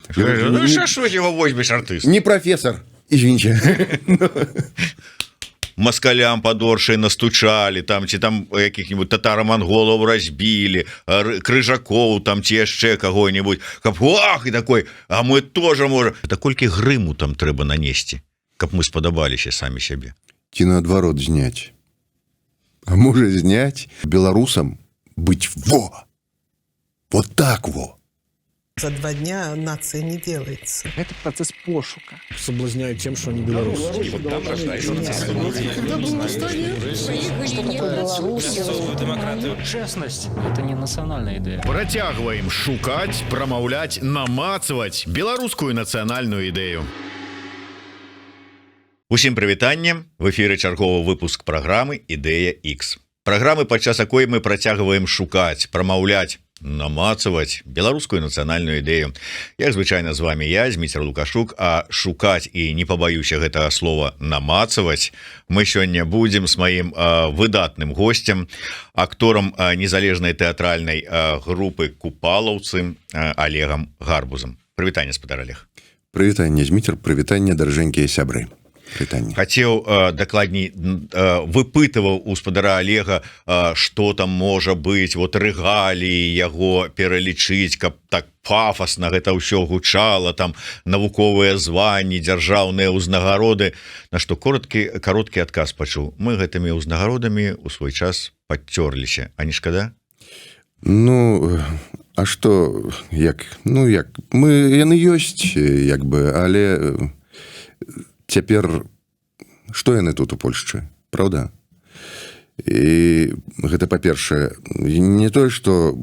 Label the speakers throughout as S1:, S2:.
S1: Что его возьмешь, артист?
S2: Не профессор, извините.
S1: Москалям подоршай настучали, там ці там каких-нибудь татаро-монголов разбили, крыжаков там ці яшчэ кого-нибудь, каб ах, и такой, а мы тоже можем. Это колькі грыму там трэба нанесці, каб мы спадабаліся самі сябе.
S2: Ці наадварот зняць. А можа зняць беларусам быть вот так во.
S3: За 2 дня нация не делается.
S4: Это процесс пошука.
S5: Соблазняют тем, что они белорусы.
S6: Честность – это не национальная идея.
S7: Працягваем шукаць, прамаўляць, намацаваць беларускую нацыянальную ідэю.
S1: Усім прывітанне, в эфіры чарговы выпуск праграмы «Ідэя X». Праграмы, падчас якой мы працягваем шукаць, прамаўляць, намацаваць беларускую нацыянальную ідэю. Як звычайна з вами я, Зміцер Лукашук, а шукаць і не пабаюся гэтага слова намацаваць мы сёння будзем з маім выдатным гостем, акторам незалежнай тэатральнай групы купалаўцы Олегам Гарбузам. Прывітанне, спадар Олег.
S2: Прывітанне, Зміцер, прывітанне, даражэнькія сябры. Прывітанне.
S1: Хацеў дакладней выпытываў у спадара Олега, што там можа быць, вот рэгаліі яго пералічыць, каб так пафасна гэта ўсё гучала, там навуковыя званні, дзяржаўныя ўзнагароды, на што кароткі адказ пачуў. Мы гэтымі ўзнагародамі ў свой час падцёрліся, а не шкада?
S2: Ну, а што, як? Ну, як? Яны ёсць, як бы, але цяпер што яны тут у Польшчы, правда? І гэта па-першае, не тое, што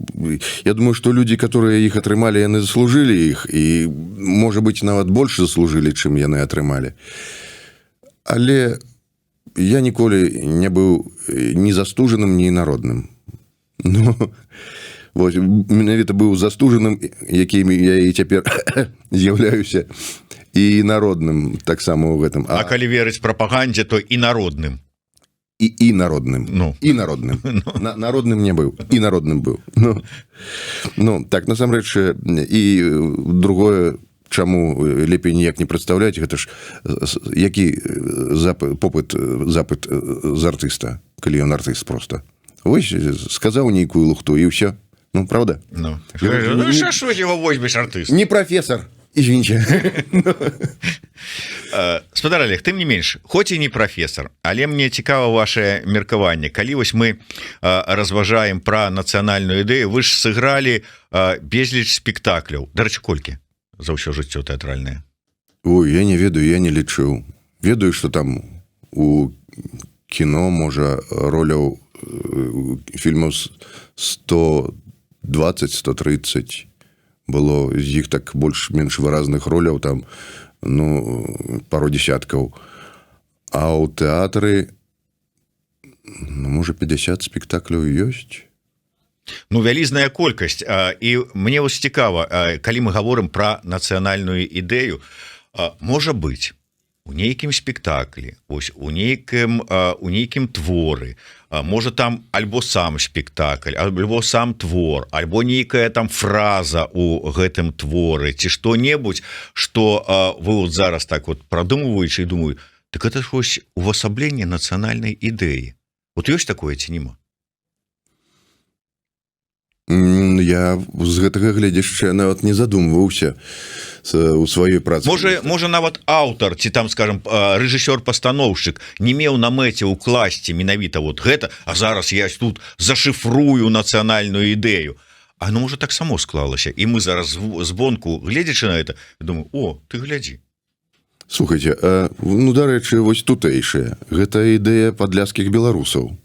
S2: я думаю, што людзі, которые іх атрымалі, яны заслужылі іх і, можа быць, нават больш заслужылі, чым яны атрымалі. Але я ніколі не быў ні застужаным, ні народным. Ну, вось, менавіта быў застужаным, якім я і цяпер з'яўляюся, і народным таксама ў гэтым.
S1: А калі верыць прапагандзе, то і народным.
S2: І народным.
S1: Ну.
S2: І народным. Народным не быў. І народным быў. Ну, так, насамрэч, і другое, чаму лепей ніяк не прадстаўляць, гэта ж які запыт з артыста, калі ён артыст проста. Вось, сказаў нейкую лухту, і ўсё. Ну, правда?
S1: Ну, що його возьмеш, артист?
S2: Не профессор. Извините.
S1: Спадар Олег, тым не менш, хоць і не прафесор, але мне цікава ваше меркаванне. Калі вось мы разважаем пра нацыянальную ідэю, вы ж сыгралі безліч спектакляў. Дарэчы, колькі за ўсё жыццё тэатральнае?
S2: Ой, я не ведаю, я не лічыў. Ведаю, што там у кіно, можа, роляў фільмаў 120-130 было, з іх так больш-менш выразных роляў, там, ну, пару десяткаў. А ў тэатры, ну, можа, 50 спектакляў ёсць.
S1: Ну, вялізная колькасць. І мне вось цікава, калі мы гаворым пра нацыянальную ідэю, можа быць, у нейкім спектаклі, ось у нейкім творы, можа там альбо сам спектакль, альбо сам твор, альбо нейкая там фраза у гэтым творы, ці што-небудзь, што вы вот зараз так вот прадумваючы і думаю, так это ж вось увасабленне нацыянальнай ідэі. Вот ёсць такое ці нема?
S2: Я з гэтага гледзяча нават не задумваўся у сваёй працы.
S1: Можа нават аўтар, ці там, скажем, рэжысёр-пастаноўшчык не меў на мэце ўкласці менавіта вот гэта, а зараз я тут зашыфрую нацыянальную ідэю. А ну, можа, так само склалася. І мы зараз звонку, гледзячы на это, думаю, о, ты глядзі.
S2: Слухайце, ну, дарэчы, вось тутэйшая. Гэта ідэя падляшскіх беларусаў.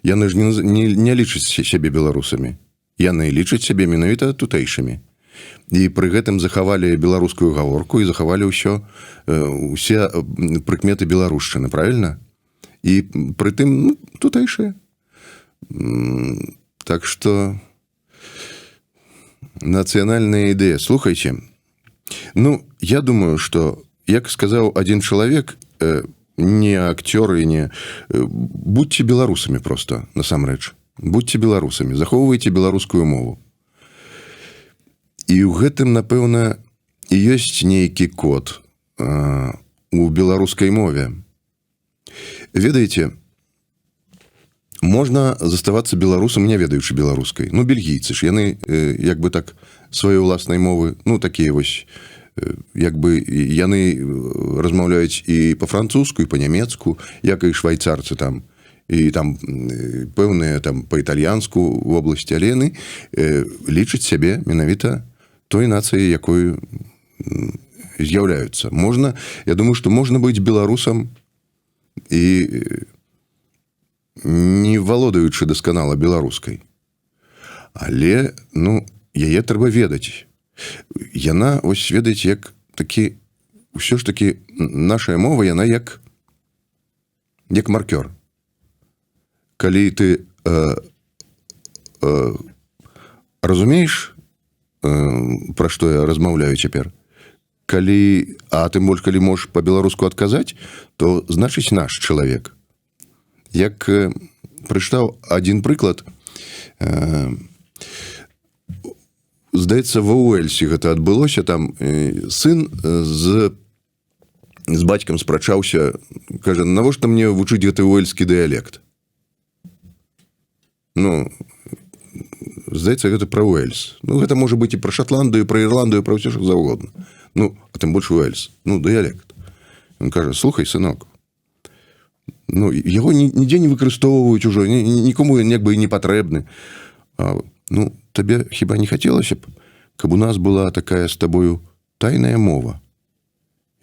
S2: Яны ж не лічаць сябе беларусамі. Яны лічаць сябе менавіта тутэйшымі. І пры гэтым захавалі беларускую гаворку і захавалі ўсе прыкметы беларушчыны, правильно? І пры тым, ну, тутэйшыя. Так што нацыянальная ідэя. Слухайце, ну, я думаю, што, як сказаў адзін чалавек, не акцёр і не... Будьце беларусамі проста, насамрэч. Будьце беларусамі, захоўвайце беларускую мову. І ў гэтым, напэўна, ёсць нейкі код у беларускай мове. Ведаеце, можна заставацца беларусам, не ведаючы беларускай. Ну, бельгійцы ж, яны як бы так сваёй уласнай мовы, ну, такія вось, як бы яны размаўляюць і па-французску, і па-нямецку, як і швайцарцы там, і там пэўныя там па-італьянску в обласці, але яны лічаць сябе менавіта той нацыяй, якой з'яўляюцца. Можна, я думаю, што можна быць беларусам і не валодаючы дасканала беларускай. Але, ну, яе трэба ведаць. Яна, ось, ведаеце, як такі, ўсё ж такі, наша мова, яна як маркёр. Калі ты разумееш, пра што я размаўляю цяпер, калі, а тым больш, калі можаш па-беларуску адказаць, то значыць наш чалавек. Як прачытаў адзін прыклад, здаецца, ва Уэльсе гэта адбылося, там сын з бацькам спрачаўся, кажа, навошта мне вучыць гэты уэльскі дыялект? Ну, здаецца, гэта пра Уэльс. Ну, гэта можа быць і пра Шатландыю, пра Ірландыю, пра ўсё, што заўгодна. Ну, а тым больш Уэльс. Ну, дыялект. Ён кажа, слухай, сынок, ну, яго нідзе не выкарыстоўваюць ужо, нікому як бы і не патрэбны. Ну, табе хіба не хацелася б, каб у нас была такая з табою тайная мова,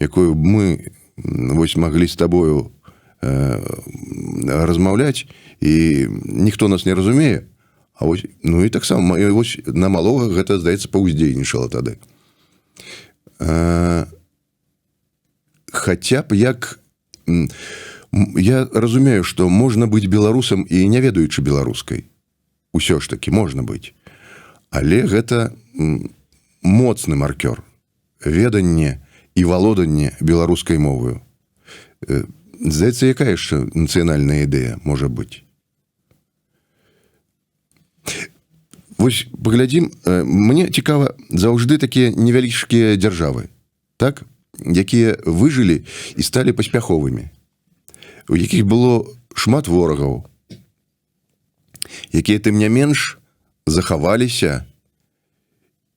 S2: якую б мы вось маглі з табою размаўляць, і ніхто нас не разумее, а вось, ну і таксама вось на малога гэта, здаецца, паўздзейнічала тады. Хаця б як... Я разумею, што можна быць беларусам і не ведаючы беларускай. Усё ж такі можна быць. Але гэта моцны маркёр. Веданне і валоданне беларускай моваю. Здаецца, якая яшчэ нацыянальная ідэя можа быць? Вось паглядзім, мне цікава заўжды такія невялічкія дзяржавы, так, якія выжылі і сталі паспяховымі, у якіх было шмат ворагаў, якія тым не менш захаваліся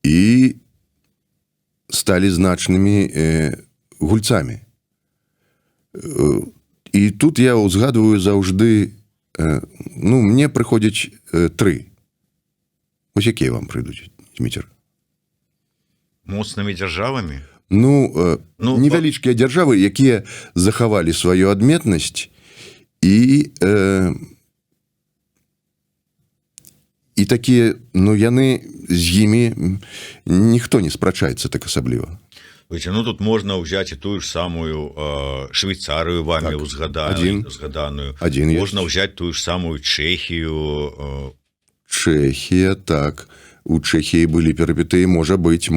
S2: і сталі значнымі гульцамі. І тут я ўзгадваю заўжды, ну, мне прыходзяць тры. Ось якія вам прыйдуць, Зміцер?
S1: Моцнымі дзяржавамі?
S2: Ну, невялічкія дзяржавы, якія захавалі сваю адметнасць і такія, ну, яны з імі ніхто не спрачаецца так асабліва.
S1: Ну, тут можна ўзяць і тую ж самую Швейцарыю вамі узгаданую. Можна ўзяць тую ж самую Чэхію.
S2: Чэхія, так. У Чэхіі былі перыпетыі, можа быць.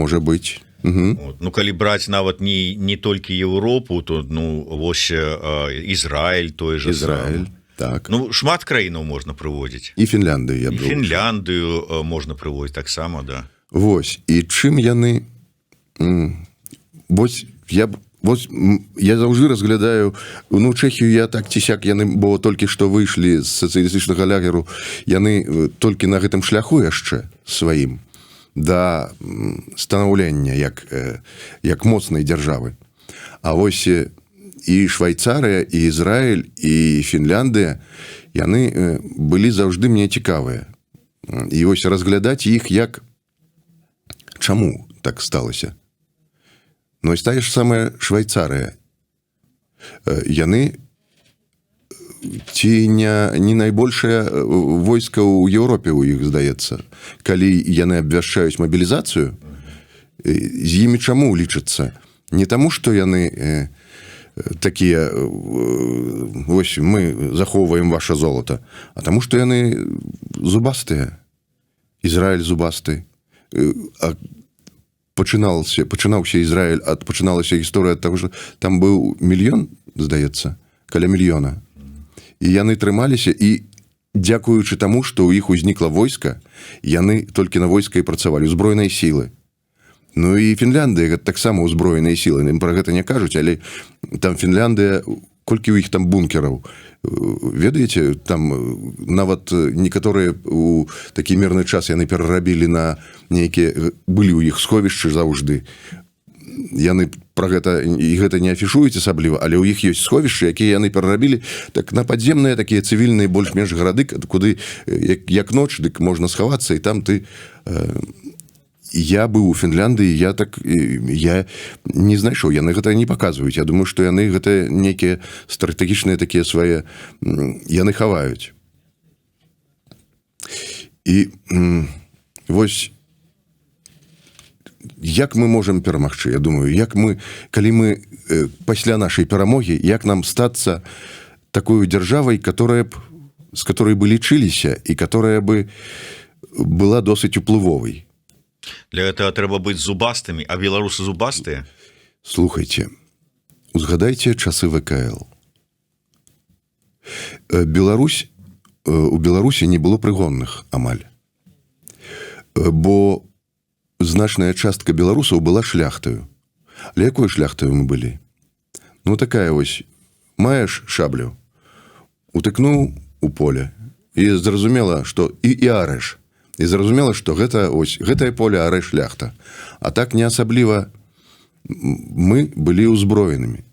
S1: Ну, калі браць нават не толькі Еўропу, то, ну, вось Ізраіль той же
S2: Ізраіль, так.
S1: Ну, шмат краінаў можна прыводзіць.
S2: І Фінляндыю, я б думаю.
S1: І Фінляндыю можна прыводзіць таксама, да.
S2: Вось, і чым яны... Вось я заўжды разглядаю, ну, Чэхію я так ці сяк, яны, бо толькі што выйшлі з сацыялістычнага лагеру, яны толькі на гэтым шляху яшчэ сваім да станаўлення як моцнай дзяржавы. А вось і Швайцарыя, і Ізраіль, і Фінляндыя, яны былі заўжды мне цікавыя. І вось разглядаць іх як... Чаму так сталася? Ну, і тая ж самая Швайцарыя. Яны ці не найбольшае войска ў Еўропе у іх, здаецца. Калі яны абвяшчаюць мабілізацыю, з імі чаму лічацца? Не таму, што яны такія, вось мы захоўваем ваша золата, а таму, што яны зубастыя. Ізраіль зубасты. Пачынаўся Ізраіль, пачыналася гісторыя ад таго, што там быў мільён, здаецца, каля мільёна. І яны трымаліся, і дзякуючы таму, што ў іх узнікла войска, яны толькі на войска і працавалі, узброеныя сілы. Ну і Фінляндыя таксама ўзброеныя сілы, ім пра гэта не кажуць, але там Фінляндыя, колькі ў іх там бункераў, ведаеце, там нават некаторыя у такі мірны час яны перарабілі на нейкія, былі ў іх сховішчы заўжды. Яны пра гэта, і гэта не афішуюць асабліва, але ў іх ёсць сховішчы, якія яны перарабілі так на падземныя такія цывільныя больш-менш гарады, куды як ноч, дык можна схавацца, і там ты... Я быў у Фінляндыі, я не знайшоў, яны гэта не паказваюць. Я думаю, што яны гэта нейкія стратэгічныя такія свае, яны хаваюць. І вось як мы можам перамагчы? Я думаю, калі мы пасля нашай перамогі, як нам стацца такой дзяржавай, з которой бы лічыліся і которая бы была досыць уплывовай.
S1: Для этого трэба быць зубастымі, а беларусы зубастыя?
S2: Слухайце, узгадайце часы ВКЛ. У Беларусі не было прыгонных амаль. Бо значная частка беларусаў была шляхтаю. Але якой шляхтаю мы былі? Ну такая вось, маеш шаблю, утыкнуў у поле, і зразумела, што і арэш. І зразумела, што гэтае поле арэ шляхта. А так не асабліва мы былі ўзброенымі.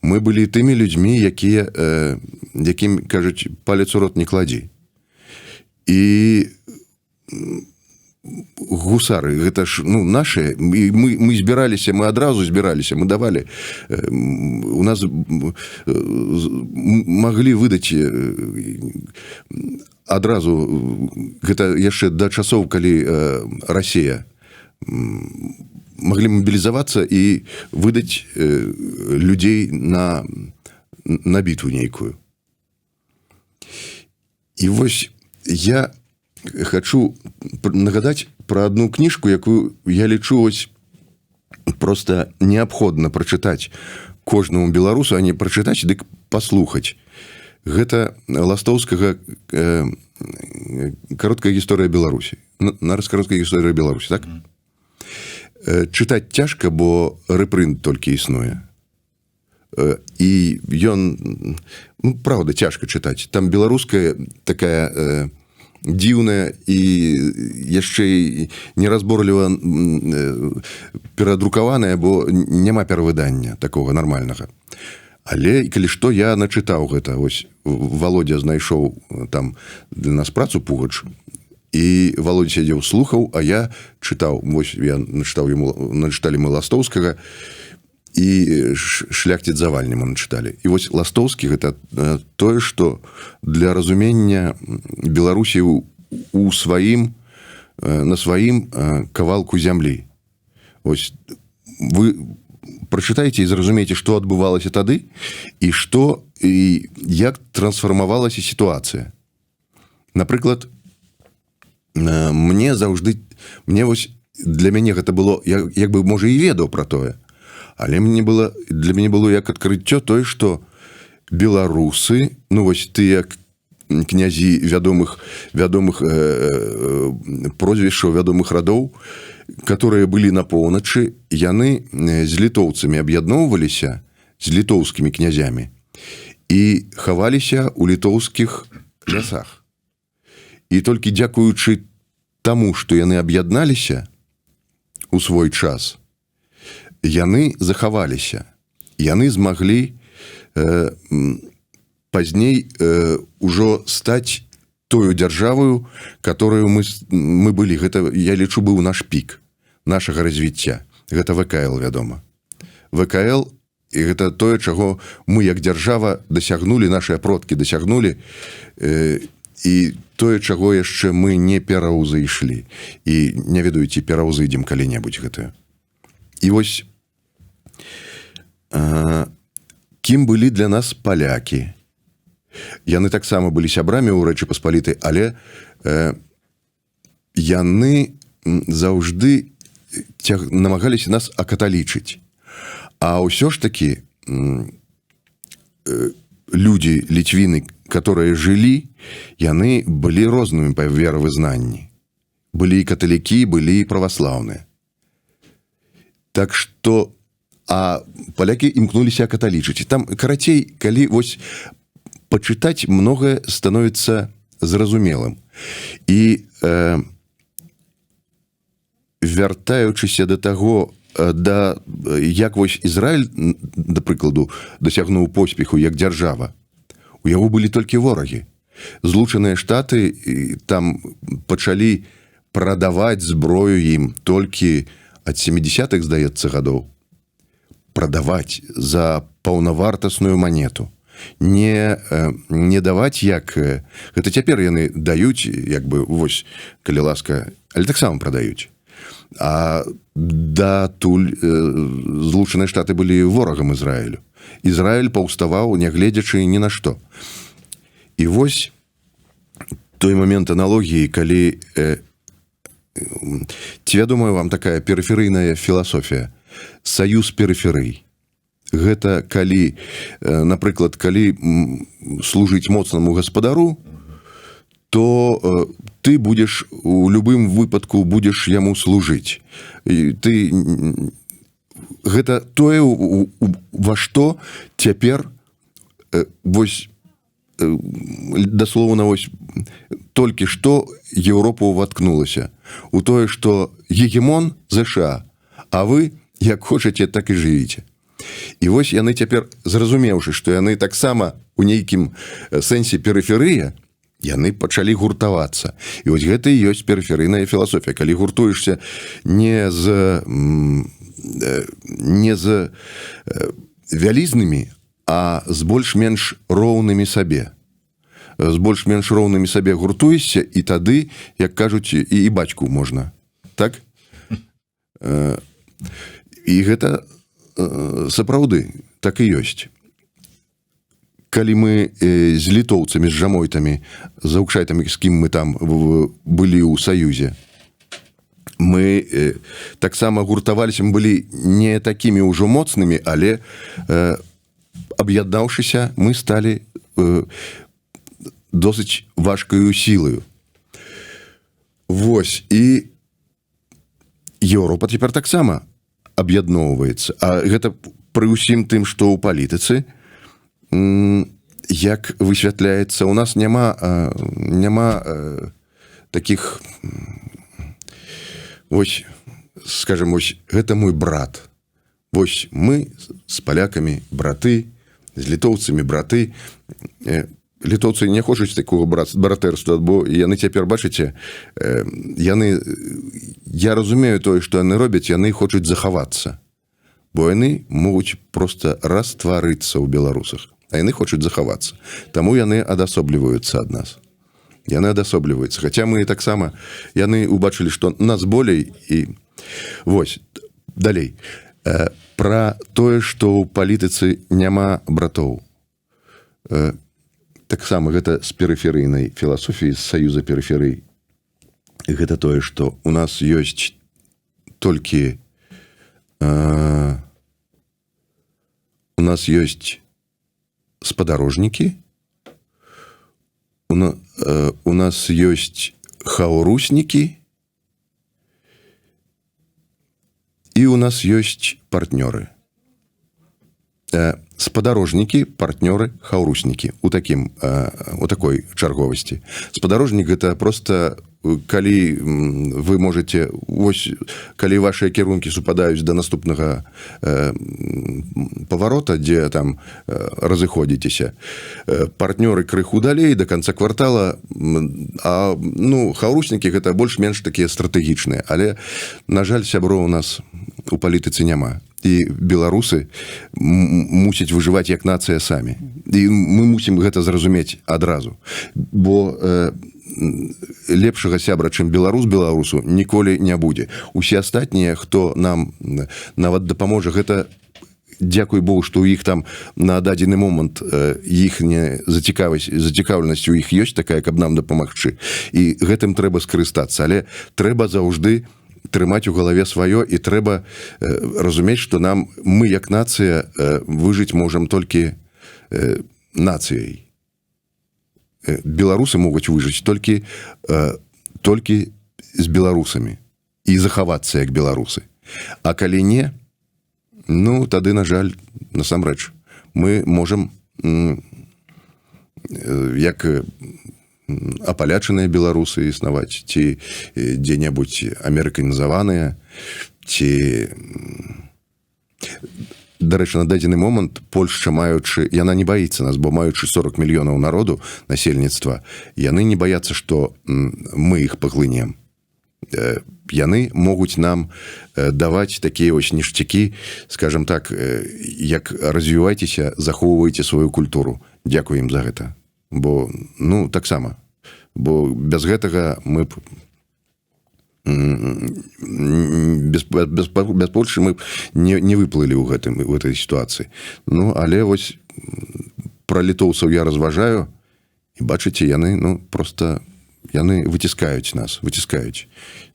S2: Мы былі тымі людзьмі, якім кажуць, палец у рот не кладзі. І гусары, гэта ж нашыя, мы збіраліся, мы адразу збіраліся, мы давалі, у нас маглі выдаць адразу, гэта яшчэ да часоў, калі Расія, маглі мабілізавацца і выдаць людзей на бітву нейкую. І вось я хочу нагадаць пра адну кніжку, якую я лічу проста неабходна прачытаць кожнаму беларусу, а не прачытаць, дык паслухаць. Гэта Ластоўскага «Кароткая гісторыя Беларусі». Нарыс «Кароткая гісторыя Беларусі», так? Чытаць цяжка, бо рэпрынт толькі існуе. І ён, правда, цяжка чытаць. Там беларуская такая дзіўная і яшчэ неразборліва перадрукаваная, бо няма перавыдання такога нармальнага. Але, калі што, я начытаў гэта. Вось Володя знайшоў там для нас працу Пугач, і Володя сядзеў, слухаў, а я чытаў. Вось я начыталі мы Ластоўскага, і Шляхціц Завальні мы начыталі. І вось Ластоўскі гэта тое, што для разумення Беларусі на сваім кавалку зямлі. Вось вы прачытайце і зразумееце, што адбывалася тады і як трансфармавалася сітуацыя. Напрыклад, для мяне гэта было, як бы, можа, і ведаў пра тое, але для мяне было як адкрыццё тое, што беларусы, вось тыя князі вядомых прозвішчаў, вядомых радоў, которые былі на поўначы, яны з літоўцамі аб'ядноўваліся, з літоўскімі князямі, і хаваліся ў літоўскіх лясах. І толькі дзякуючы таму, што яны аб'ядналіся у свой час, яны захаваліся. Яны змаглі пазней ужо стаць тою дзяржавою, которую мы былі. Гэта, я лічу, быў наш пік нашага развіцця. Гэта ВКЛ, вядома. ВКЛ, і гэта тое, чаго мы як дзяржава дасягнулі, нашыя продкі дасягнулі, і тое, чаго яшчэ мы не пераўзышлі. І не ведаю, ці пераўзыдзем калі-небудзь гэтае. І вось кім былі для нас палякі. Яны таксама былі сябрамі ў Рэчы Паспалітай, але яны заўжды намагаліся нас акаталічыць. А ўсё ж такі людзі, ліцвіны, которые жылі, яны былі рознымі па веравызнанні. Былі і каталікі, былі і праваслаўныя. Так что а палякі імкнуліся каталічыць. Там карацей, калі вось пачытаць, многае становіцца зразумелым. І вяртаючыся да таго, як вось Ізраіль, да прыкладу, дасягнуў поспеху як дзяржава, у яго былі толькі ворагі. Злучаныя Штаты там пачалі прадаваць зброю ім толькі ад 70-х, здаецца, гадоў. Прадаваць за паўнавартасную манету. Не даваць, як... Гэта цяпер яны даюць, як бы, вось, калі ласка, але таксама прадаюць. А датуль Злучаныя Штаты былі ворагам Ізраілю. Ізраіль паўставаў, нягледзячы ні на што. І вось той момент аналогіі, калі... Ці вядомая вам такая перыферыйная філасофія? Саюз перыферый. Гэта калі, напрыклад, калі служыць моцнаму гаспадару, то ты будзеш, у любым выпадку будзеш яму служыць. Ты... Гэта тое, ва што цяпер вось даслоўна вось толькі што Еўропа ўваткнулася у тое, што гегемон ЗША, а вы як хочаце, так і жывіце. І вось яны цяпер, зразумеўшы, што яны таксама у нейкім сэнсе перыферыя, яны пачалі гуртавацца. І вось гэта і ёсць перыферыйная філасофія. Калі гуртуешся не з вялізнымі, а з больш-менш роўнымі сабе. З больш-менш роўнымі сабе гуртуешся, і тады, як кажуць, і бацьку можна. Так? І гэта сапраўды так і ёсць. Калі мы з літоўцамі, з жамойтамі, з аўкшайтамі, з кім мы там былі ў Саюзе, мы таксама гуртаваліся, мы былі не такімі ўжо моцнымі, але аб'яднаўшыся, мы сталі досыць важкаю сілаю. Вось, і Еўропа цяпер таксама аб'ядноўваецца. А гэта пры ўсім тым, што ў палітыцы, як высвятляецца, у нас няма такіх, вось, скажем, вось, гэта мой брат. Вось мы з палякамі браты, з літоўцамі браты. Літоўцы не хочуць такого братэрства, бо яны цяпер, бачыце, я разумею тое, што яны робяць, яны хочуць захавацца. Бо яны могуць проста растварыцца ў беларусах, а яны хочуць захавацца. Таму яны адасобліваюцца ад нас. Яны адасобліваюцца. Хаця мы таксама, яны убачылі, што нас болей, і вось, далей. Пра тое, што ў палітыцы няма братоў. Таксама гэта з перыферыйнай філасофіі, з саюза перыферый. Гэта тое, што у нас ёсць толькі... У нас ёсць спадарожнікі, у нас ёсць хаўруснікі, і у нас ёсць партнёры. Спадарожнікі, партнёры, хаўруснікі. У такой чарговасці. Спадарожнік гэта проста, калі вы можете, вось, калі вашыя кірункі супадаюць да наступнага паварота, дзе там разыходзіцеся, партнёры крыху далей, да канца квартала, а хаўруснікі гэта больш-менш такія стратэгічныя. Але, на жаль, сяброў у нас у палітыцы няма. І беларусы мусяць выжываць як нацыя самі. І мы мусім гэта зразумець адразу. Бо лепшага сябра, чым беларус беларусу, ніколі не будзе. Усе астатнія, хто нам нават дапаможа, гэта, дзякуй Богу, што ў іх там на дадзены момант іхняя зацікаўленасць у іх ёсць такая, каб нам дапамагчы. І гэтым трэба скарыстацца. Але трэба заўжды трымаць у галаве сваё, і трэба разумець, што мы як нацыя выжыць можам толькі нацыяй. Беларусы могуць выжыць толькі з беларусамі і захавацца як беларусы. А калі не, Ну, тады, на жаль, насамрэч, мы можам, як апалячаныя беларусы існаваць, ці дзе-небудзь амерыканізаваныя, ці... Дарэчы, на дадзены момант Польшча, маючы... Яна не баіцца нас, бо маючы 40 мільёнаў народу, насельніцтва, яны не баяцца, што мы іх паглынем. Яны могуць нам даваць такія вось ніштякі, скажем так, як развівайцеся, захоўвайце сваю культуру. Дзякуй ім за гэта. Бо, ну, таксама. Бо без гэтага мы б без Польши мы не выплылі ў гэтай сітуацыі. Ну, але вось пра літоўцаў я разважаю, і бачыце, яны, ну, просто яны выціскаюць нас, выціскаюць.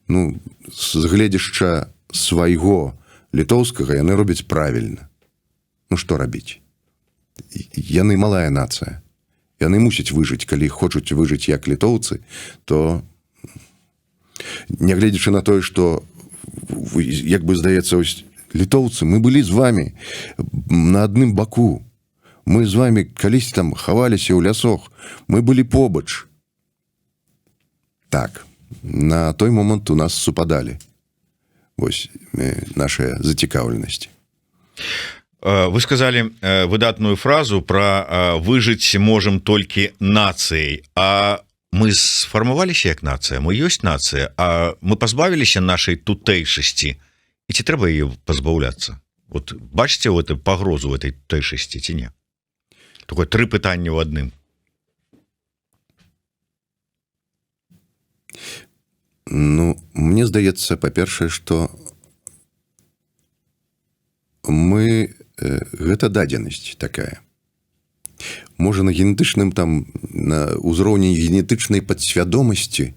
S2: Ну, з гледзяшча свайго літоўскага яны робяць правільна. Ну, што рабіць? Яны малая нацыя. Яны мусяць выжыць, калі хочуць выжыць як літоўцы, то нягледзячы на тое, што, як бы здаецца, літоўцы, мы былі з вами на адным баку. Мы з вами калісьці там хаваліся ў лясох. Мы былі побач. Так, на той момант у нас супадалі. Вось нашая зацікаўленасць.
S1: Вы сказалі выдатную фразу пра выжыць можам толькі нацыяй, а мы сфармаваліся як нацыя, мы ёсць нацыя, а мы пазбавіліся нашай тутэйшасці, і ці трэба яе пазбаўляцца? Вот бачыце эту пагрозу в этой тутэйшасці ці не? Такое 3 пытання ў адным.
S2: Ну, мне здаецца, па-першае, што мы... Гэта дадзенасць такая. Можа, на генетычным там, на ўзроўні генетычнай падсвядомасці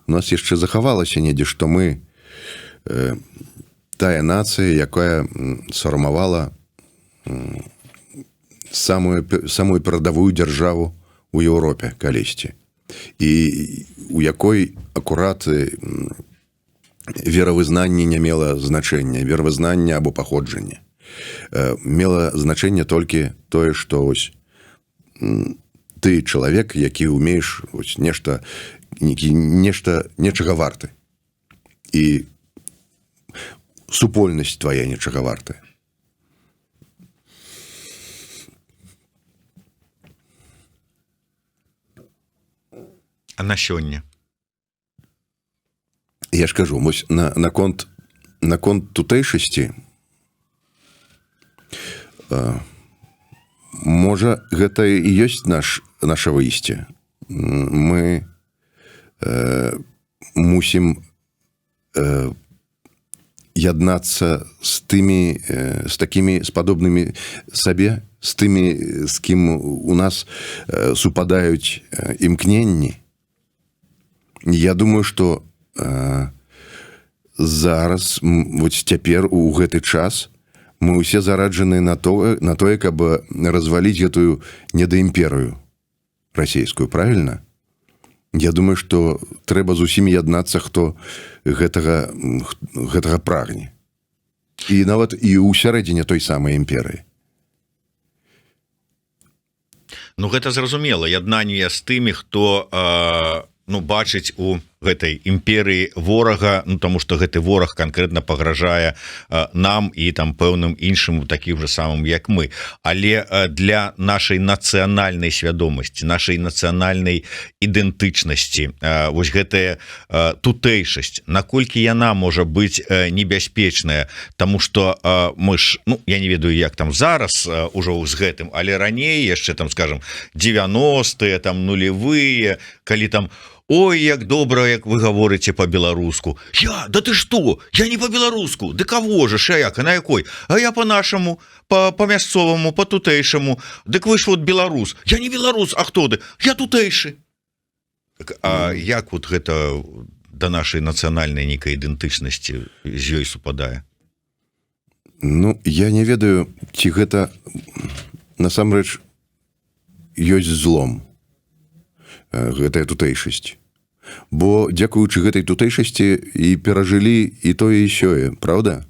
S2: у нас яшчэ захавалася недзе, што мы тая нацыя, якая сфармавала самую перадавую дзяржаву ў Еўропе калісьці. І у якой акурат веравызнанне не мела значэння, веравызнанне або паходжанне. Мела значэнне толькі тое, што ось ты чалавек, які ўмееш нешта нечага варты. І супольнасць твая нечага вартая.
S1: А на сёння?
S2: Я ж кажу, вось наконт тутэйшасці, можа, гэта і ёсць наша выйсце. Мы мусім яднацца з такімі, з падобнымі сабе, з тымі, з кім у нас супадаюць імкненні. Я думаю, што зараз, вось цяпер, у гэты час, мы ўсе зараджаны на тое, каб разваліць гэтую недаімперыю расійскую, правільна? Я думаю, што трэба з усімі яднацца, хто гэтага прагне. І нават і ў сярэдзіне той самай імперыі.
S1: Ну, гэта зразумела, яднанне з тымі, хто бачыць у гэтай імперыі ворага, ну, таму што гэты вораг канкрэтна пагражае нам і там пэўным іншым такім же самым, як мы. Але для нашай нацыянальнай свядомасці, нашай нацыянальнай ідэнтычнасці, вось гэтая тутэйшасць, наколькі яна можа быць небяспечная, таму што мы ж, ну, я не ведаю, як там зараз ужо з гэтым, але раней яшчэ там, скажем, 90-е, там нулевые, калі там ой, як добра, як вы гаворыце по-беларуску. Да ты што? Я не по-беларуску. Ды каго ж, а як, а на якой? А я по-нашаму, по-мясцоваму, по-тутэйшаму. Дык вы ж вот беларус. Я не беларус, а хто ты? Я тутэйшы. А як вот гэта да нашай нацыянальнай нейкай ідэнтычнасці з ёй супадае?
S2: Ну, я не ведаю, ці гэта насамрэч ёсць злом. Гэтая тутэйшасць. Бо дзякуючы гэтай тутэйшасці і перажылі і тое і сёе, правда?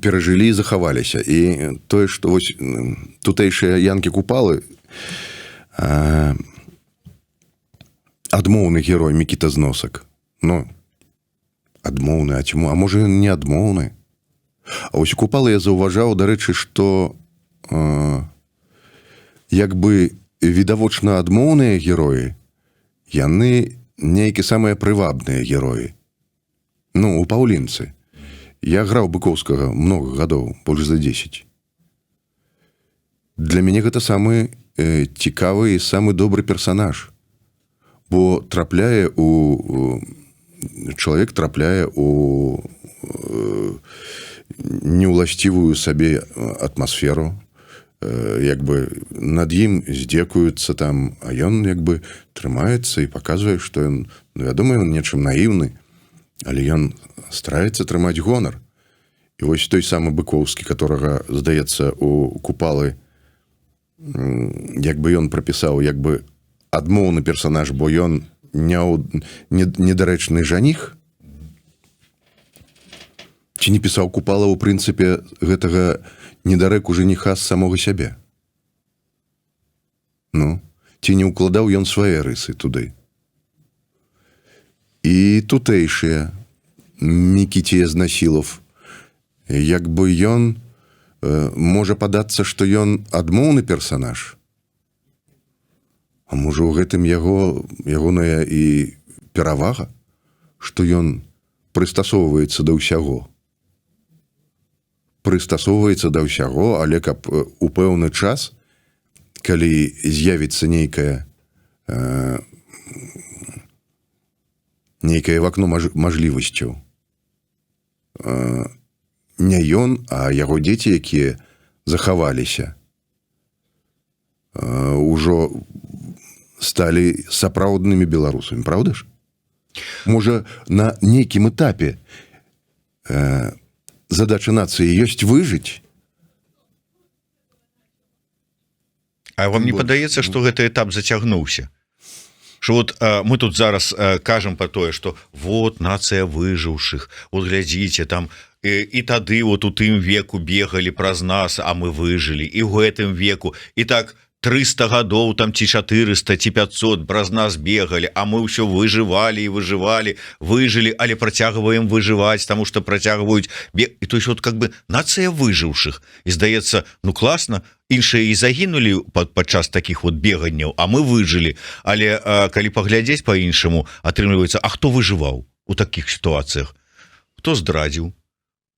S2: перажылі і захаваліся. І тое, што вось тутэйшыя янкі-купалы, адмоўны герой Мікіта Зносак. Ну, адмоўны, а можа ён не адмоўны. А вось у купалы я заўважаў, дарэчы, што як бы відавочна адмоўныя героі, яны нейкі самыя прывабныя героі. Ну, у паўлінцы. Я граў Быкоўскага много гадоў, больш за 10. Для мяне гэта самы цікавы і самы добры персанаж. Бо трапляе у... Чалавек трапляе у неўласцівую сабе атмасферу, як бы над ім здзекуюцца там, а ён як бы трымаецца і паказвае, што ён, ну, вядома, ён нечым наіўны, але ён стараецца трымаць гонар. І вось той самы Быкоўскі, которага, здаецца, у купалы, як бы ён прапісаў, як бы адмоўны персанаж, бо ён недарэчны жаніх, ці не пісаў купала, у прынцыпе, гэтага недарэку жаніха з самога сябе? Ну, ці не ўкладаў ён свае рысы туды? І тутэйшыя Мікіце Знасілов, як бы ён можа падацца, што ён адмоўны персанаж, а можа ў гэтым ягоная і перавага, што ён прыстасоўваецца да ўсяго. Прыстасоўваецца да ўсяго, але каб у пэўны час, калі з'явіцца нейкае вакно мажлівасцяў, не ён, а яго дзеці, якія захаваліся, ужо сталі сапраўднымі беларусамі, правда ж? Можа, на нейкім этапе задача нацыі ёсць выжыць?
S1: А вам не падаецца, што гэты этап зацягнуўся? Что вот мы тут зараз кажам про тое, что вот нацыя выжыўшых, вот глядзіце там, і тады вот у тым веку бегалі праз нас, а мы выжылі, і ў гэтым веку, і так 300 гадоў там ці 400 ці 500 праз нас бегалі, а мы ўсё выжывалі і выжывалі, выжылі, але працягваем выжываць, таму што працягваюць бег. І то есть вот как бы нацыя выжыўшых, і здаецца, ну класна, іншыя і загінулі падчас такіх вот беганняў, а мы выжылі. Але калі паглядзець по-іншаму, атрымліваецца, а хто выжываў у такіх сітуацыях? Хто здрадзіў?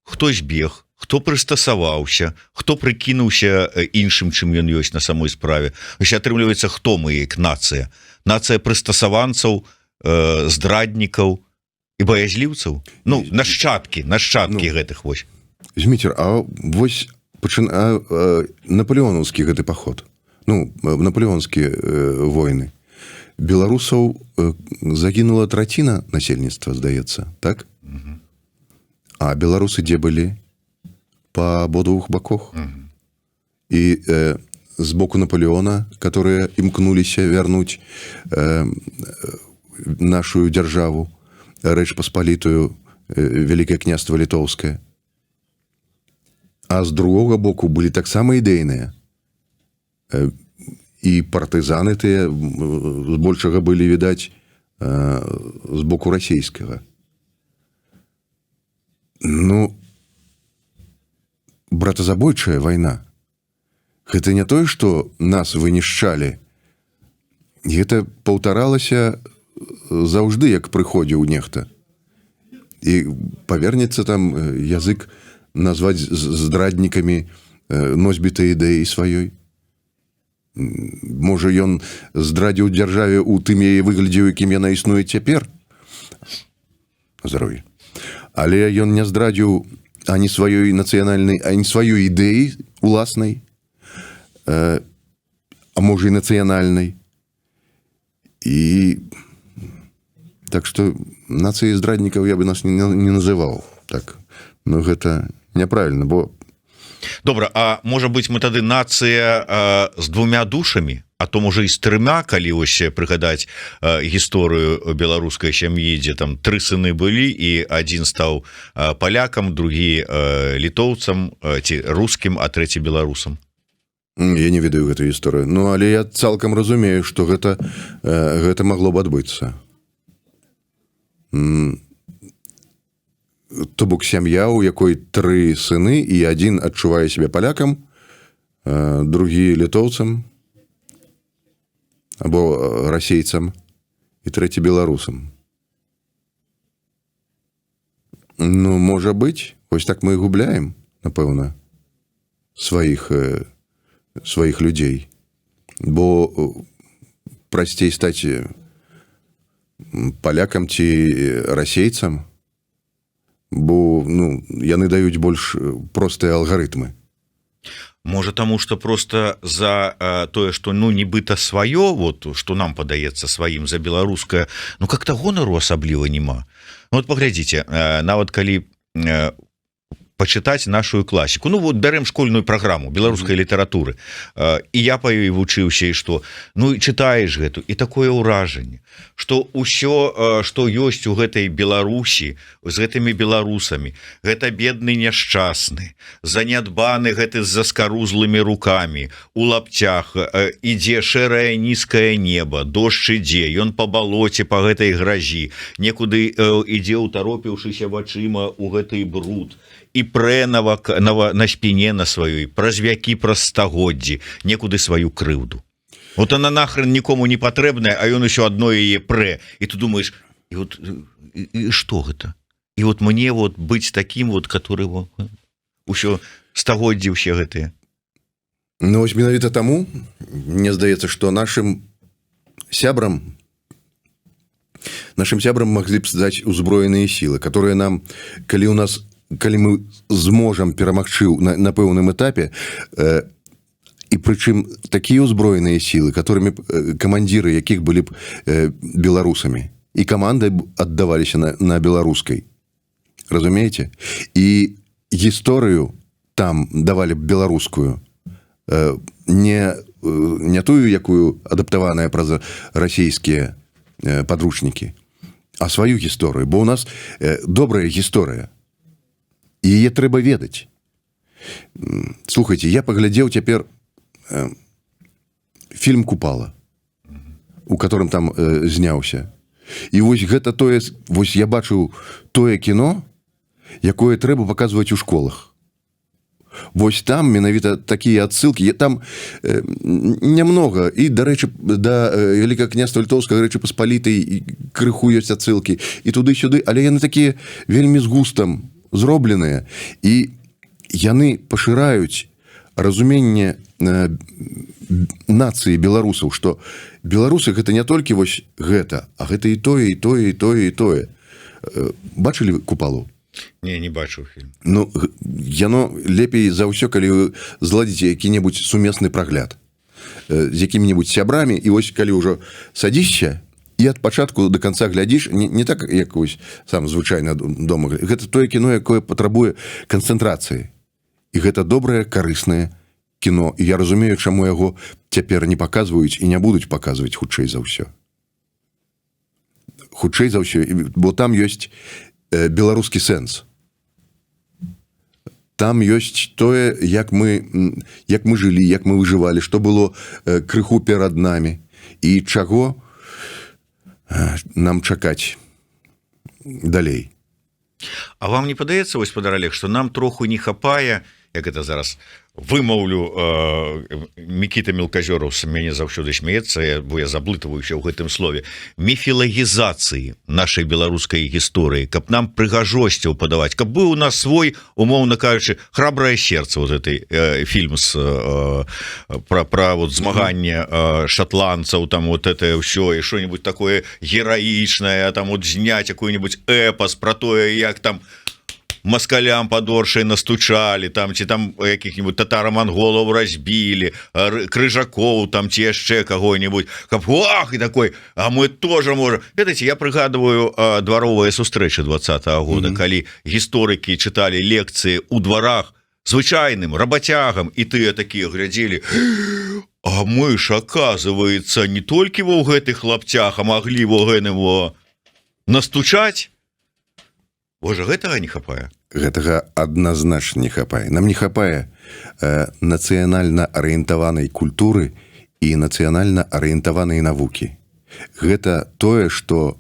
S1: Хто збег? Хто прыстасаваўся? Хто прыкінуўся іншым, чым ён ёсць на самой справе? Атрымліваецца, хто мы як нацыя? Нацыя прыстасаванцаў, здраднікаў і баязліўцаў? Ну, нашчадкі гэтых вось.
S2: Зміцер, а вось напалеонаўскі гэты паход, ну, напалеонскія войны, беларусаў загінула траціна насельніцтва, здаецца, так? А беларусы дзе былі? По абодвух баках. І з боку Наполеона, которые імкнуліся вярнуць нашу дзяржаву, Рэч Паспалітую, Вялікае княства Літоўскае. А з другога боку былі таксама ідэйныя. І партызаны тыя збольшага былі, відаць, з боку расійскага. Ну, братазабойчая вайна. Гэта не тое, што нас вынішчалі. Гэта паўтаралася заўжды, як прыходзіў нехта. І павернецца там язык назваць здраднікамі носьбітай ідэі сваёй. Можа, ён здрадзіў дзяржаве ў тым яе выглядзе, у якім яна існуе цяпер. Здароўе. Але ён не здрадзіў ані сваёй нацыянальнай, ані сваёй ідэі уласнай, а можа і нацыянальнай. І так што нацыі здраднікаў я бы нас не называў. Так. Ну, гэта няправільна, бо...
S1: Добра, а можа быць мы тады нацыя з двумя душамі? а то можа і з 3, калі ось прыгадаць гісторыю беларускай сям'і, дзе там 3 сыны былі і адзін стаў палякам, другі літоўцам ці рускім, а трэці беларусам.
S2: Я не ведаю гэтую гісторыю. Ну, але я цалкам разумею, што гэта магло б адбыцца. То бок сям'я, у якой 3 сыны, і адзін адчувае сябе палякам, другі літоўцам, або расейцам, і трэці беларусам. Ну, можа быць, ось так мы і губляем, напэўна, сваіх людзей. Бо прасцей стаць палякам ці расейцам, бо яны даюць больш простыя алгарытмы.
S1: Можа, таму што просто за тое, што нібыта сваё, вот што нам падаецца сваім, за беларускае, как-то гонару асабліва няма. Вот паглядзіце, нават калі пачытаць нашу класіку, вот бярэм школьную праграму беларускай літаратуры, і я па ёй вучыўся, і што чытаеш гэту, і такое ўражанне, што ўсё, што ёсць у гэтай Беларусі з гэтымі беларусамі, гэта бедны няшчасны, занядбаны гэты з заскарузлымі рукамі, у лапцях, ідзе шэрае нізкае неба, дождж ідзе, ён па балоце, па гэтай гразі, некуды ідзе, утаропіўшыся вачыма у гэты бруд, і прэ на спіне на сваёй, праз вякі, праз стагоддзі, некуды сваю крыўду. Вот она нахрен нікому не патрэбная, а ён усё адно яе прэ. І ты думаеш, і што гэта? І вот мне быць такім, который ўсё стагоддзі ўсе гэтыя.
S2: Ну, вось менавіта таму, мне здаецца, што нашым сябрам маглі б даць узброеныя сілы, которые нам, калі мы зможам перамагчы на пэўным этапе, і прычым такія ўзброеныя сілы, которымі камандзіры якіх былі б беларусамі, і камандай аддаваліся на беларускай. Разумееце? І гісторыю там давалі б беларускую, не тую, якую адаптаваная праз расійскія падручнікі, а сваю гісторыю, бо ў нас добрая гісторыя. І яе трэба ведаць. Слухайце, я паглядзеў цяпер фільм «Купала», у которым там зняўся. І вось гэта тое, вось я бачыў тое кіно, якое трэба паказваць у школах. Вось там менавіта такія адсылкі, там нямнога, і, дарэчы, да Вялікага княства Літоўскага Рэчы Паспалітай крыху ёсць адсылкі, і туды-сюды, але яны такія вельмі з густам зробленыя, і яны пашыраюць разуменне нацыі беларусаў, што беларусы гэта не толькі вось гэта, а гэта і тое, і тое, і тое, і тое. Бачылі «Купалу»?
S1: Не бачыў фільм.
S2: Яно лепей за ўсё, калі вы зладзіце які-небудзь сумесны прагляд з якімі-небудзь сябрамі, і вось калі ўжо садзішся, і ад пачатку до канца глядзіш, не так, як вось сам звычайна дома. Гэта тое кіно, якое патрабуе канцэнтрацыі. І гэта добрае, карыснае кіно. І я разумею, чаму яго цяпер не паказваюць і не будуць паказваць хутчэй за ўсё. Хутчэй за ўсё, бо там ёсць беларускі сэнс. Там ёсць тое, як мы жылі, як мы выжывалі, што было крыху перад намі, і чаго нам чакаць далей.
S1: А вам не падаецца, вось, спадар Олег, што нам троху не хапае, як это зараз вымаўлю, Мікіта Мелказёраў з мяне заўсёды смеецца, бо я заблытваюся ў гэтым слове, міфілагізацыі нашай беларускай гісторыі, каб нам прыгажосцяў падаваць, каб быў у нас свой, умоўна кажучы, «Храбрае сердце», вот гэты фільм пра змаганне шатландцаў, там вот это ўсё, і што-нибудь такое гераічнае, там вот зняць якой-нибудь эпас пра тое, як там москалям падоршай настучалі, там, ці там якіх-нибудь татаро-монголаў разбілі, крыжакоў, там, ці яшчэ каго-нибудь, каб, ах, і такой, а мы тоже можем. Ведаеце, я прыгадываю дваровыя сустрэчы 20-го года, калі гісторыкі чыталі лекцыі ў дварах звычайным рабацягам, і тыя такія глядзелі: а мы ж, оказывается, не толькі во гэтых хлапцях, а маглі во гэнего настучаць. Божа, гэтага не хапае.
S2: Гэтага адназначна не хапае. Нам не хапае нацыянальна арыентаванай культуры і нацыянальна арыентаванай навукі. Гэта тое, што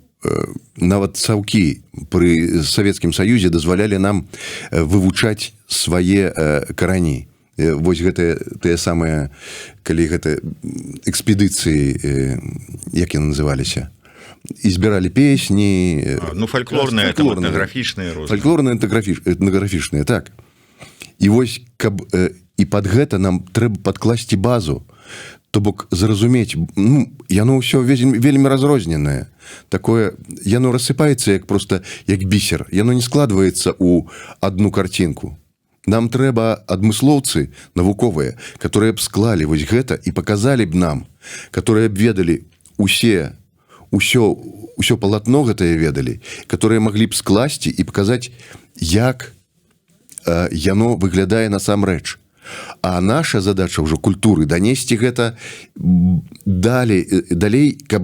S2: нават цаўкі пры Савецкім Саюзе дазвалялі нам вывучаць свае карані. Вось гэтыя тыя самыя, калі гэта экспедыцыі, як яны называліся, і збіралі песні,
S1: фальклорныя, этнаграфічныя,
S2: этнаграфічныя, так. І вось, каб і пад гэта нам трэба падкласці базу, то бок зразумець, яно ўсё вельмі разрозненае. Такое, яно рассыпаецца як бісер, яно не складваецца ў адну карцінку. Нам трэба адмыслоўцы навуковыя, которые б склалі вось гэта і паказалі б нам, которые б ведалі ўсё палатно гэтае ведалі, которые маглі б скласці і паказаць, як яно выглядае насамрэч. А наша задача ўжо культуры данесці гэта далей, каб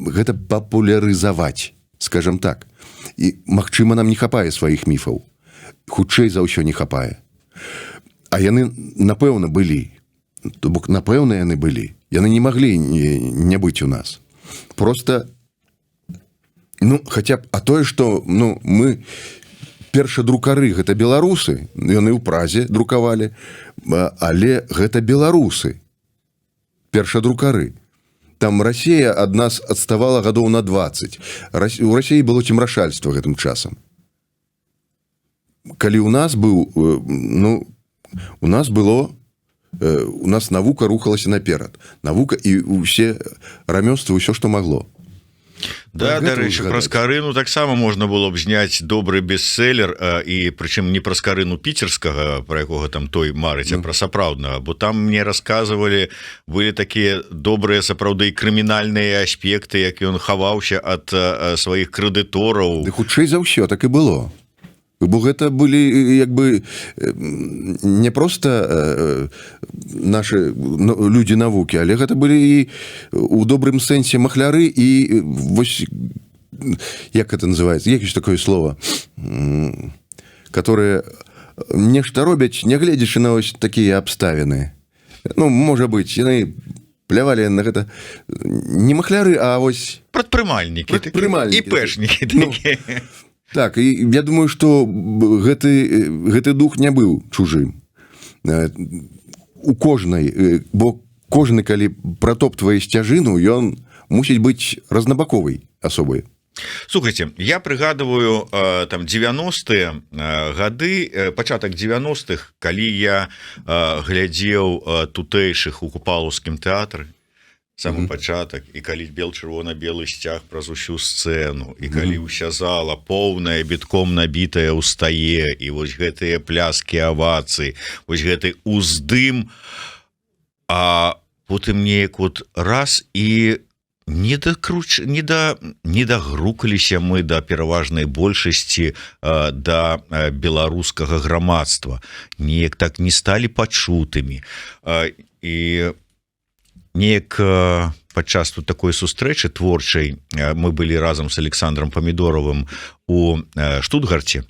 S2: гэта папулярызаваць, скажем так. І, магчыма, нам не хапае сваіх міфаў. Хутчэй за ўсё не хапае. А яны, напэўна, былі. То бок, напэўна, яны былі. Яны не маглі не быць у нас. Просто, хаця б, а тое, што, мы першадрукары, гэта беларусы, яны ў Празе друкавалі, але гэта беларусы, першадрукары. Там Расія ад нас адставала гадоў на 20. У Расіі было цемрашальства гэтым часам. Калі у нас навука рухалася наперад. Навука і ўсе рамёствы, ўсё, што магло.
S1: Да, дарэчы, праз Карыну таксама можна было б зняць добры бестселлер, і прычым не праз Карыну піцерскага, пра якога там той марыць, а пра сапраўднага, бо там мне расказвалі, былі такія добрыя сапраўды крымінальныя аспекты, як ён хаваўся ад сваіх крэдытораў.
S2: Ды хутчэй за ўсё так і было. Бо гэта былі не проста нашы людзі навукі, але гэта былі і у добрым сэнсе махляры і вось, як гэта называецца, як ёсць такое слово, которые нешта робяць, нягледзячы на ось такія абставіны. Можа быць, яны плявалі на гэта не махляры, а вось
S1: прадпрымальнікі і пэшнікі такія.
S2: Так, і я думаю, што гэты дух не быў чужым. У кожнай, бо кожны, калі пратоптвае сцяжыну, ён мусіць быць разнабаковай асобай.
S1: Слухайте, я прыгадываю там 90-е гады, пачатак 90-х, калі я глядзеў тутэйшых у Купалаўскім тэатры, самы пачатак, і калі бел-чырвона-белы сцяг праз усю сцэну, і калі ўся зала поўная, бітком набітая ўстае, і вось гэтыя пляскі, авацыі, вось гэты уздым, а потым неяк раз і не дагрукаліся мы да пераважнай большасці да беларускага грамадства, неяк так не сталі пачутымі. І неяк падчас тут такой сустрэчы творчай мы былі разам з Александром Памідоровым у Штутгарце,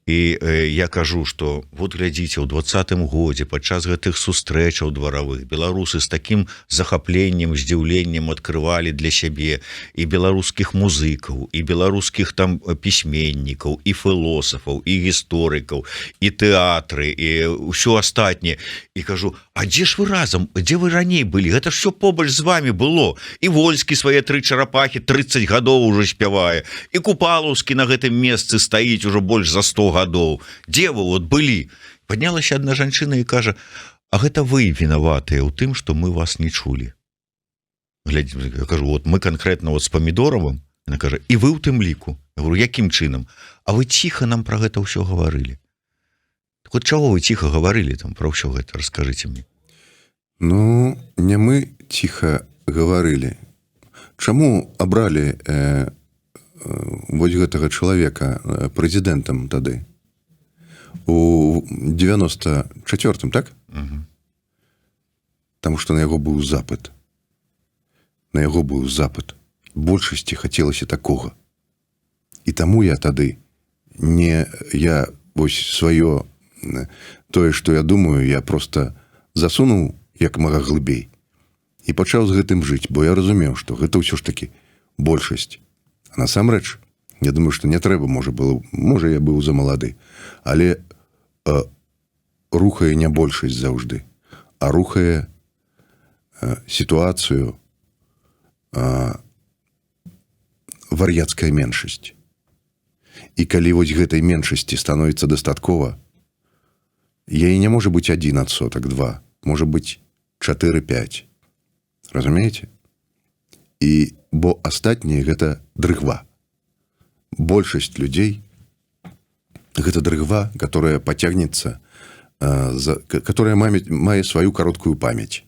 S1: і я кажу, што вот глядзіце, у 20-м годзе падчас гэтых сустрэчаў дваравых беларусы з такім захапленнем, здзіўленнем адкрывалі для сябе і беларускіх музыкаў, і беларускіх там пісьменнікаў, і філосафаў, і гісторыкаў, і тэатры, і ўсё астатняе. І кажу, а дзе ж вы разам, дзе вы раней былі? Гэта ж все побач з вами было. І Вольскі свае 3 чарапахі 30 гадоў ужо спявае, і Купалаўскі на гэтым месцы стаіць ужо больш за 100 гадоў. Дзе вы былі? Паднялася адна жанчына і кажа, а гэта вы вінаватыя ў тым, што мы вас не чулі. Я кажу, мы канкрэтна з Памідоровым, она кажа, і вы ў тым ліку. Я говорю, якім чынам? А вы ціха нам пра гэта ўсё гаварылі. Так чаго вы ціха гаварылі там пра ўсё гэта? Раскажыце мне.
S2: Не мы ціха гаварылі. Чаму абралі вось гэтага чалавека прэзідэнтам тады? у 94-м, так? Таму што на яго быў запыт. На яго быў запыт. Большасці хацелася такога. І таму я тады я вось сваё тое, што я думаю, я просто засунуў як мага глыбей і пачаў з гэтым жыць, бо я разумеў, што гэта ўсё ж такі большасць. А насамрэч, я думаю, што не трэба, можа я быў замалады, але рухае не большасць заўжды, а рухае сітуацыю вар'яцкая меншасць. І калі вось гэтай меншасці становіцца дастаткова, яе не можа быць 1%, 2%, можа быць 4-5. Разумееце? І бо астатняе гэта дрыгва. Большасць людзей гэта дрыгва, которая пацягнецца, которая мае сваю кароткую памяць.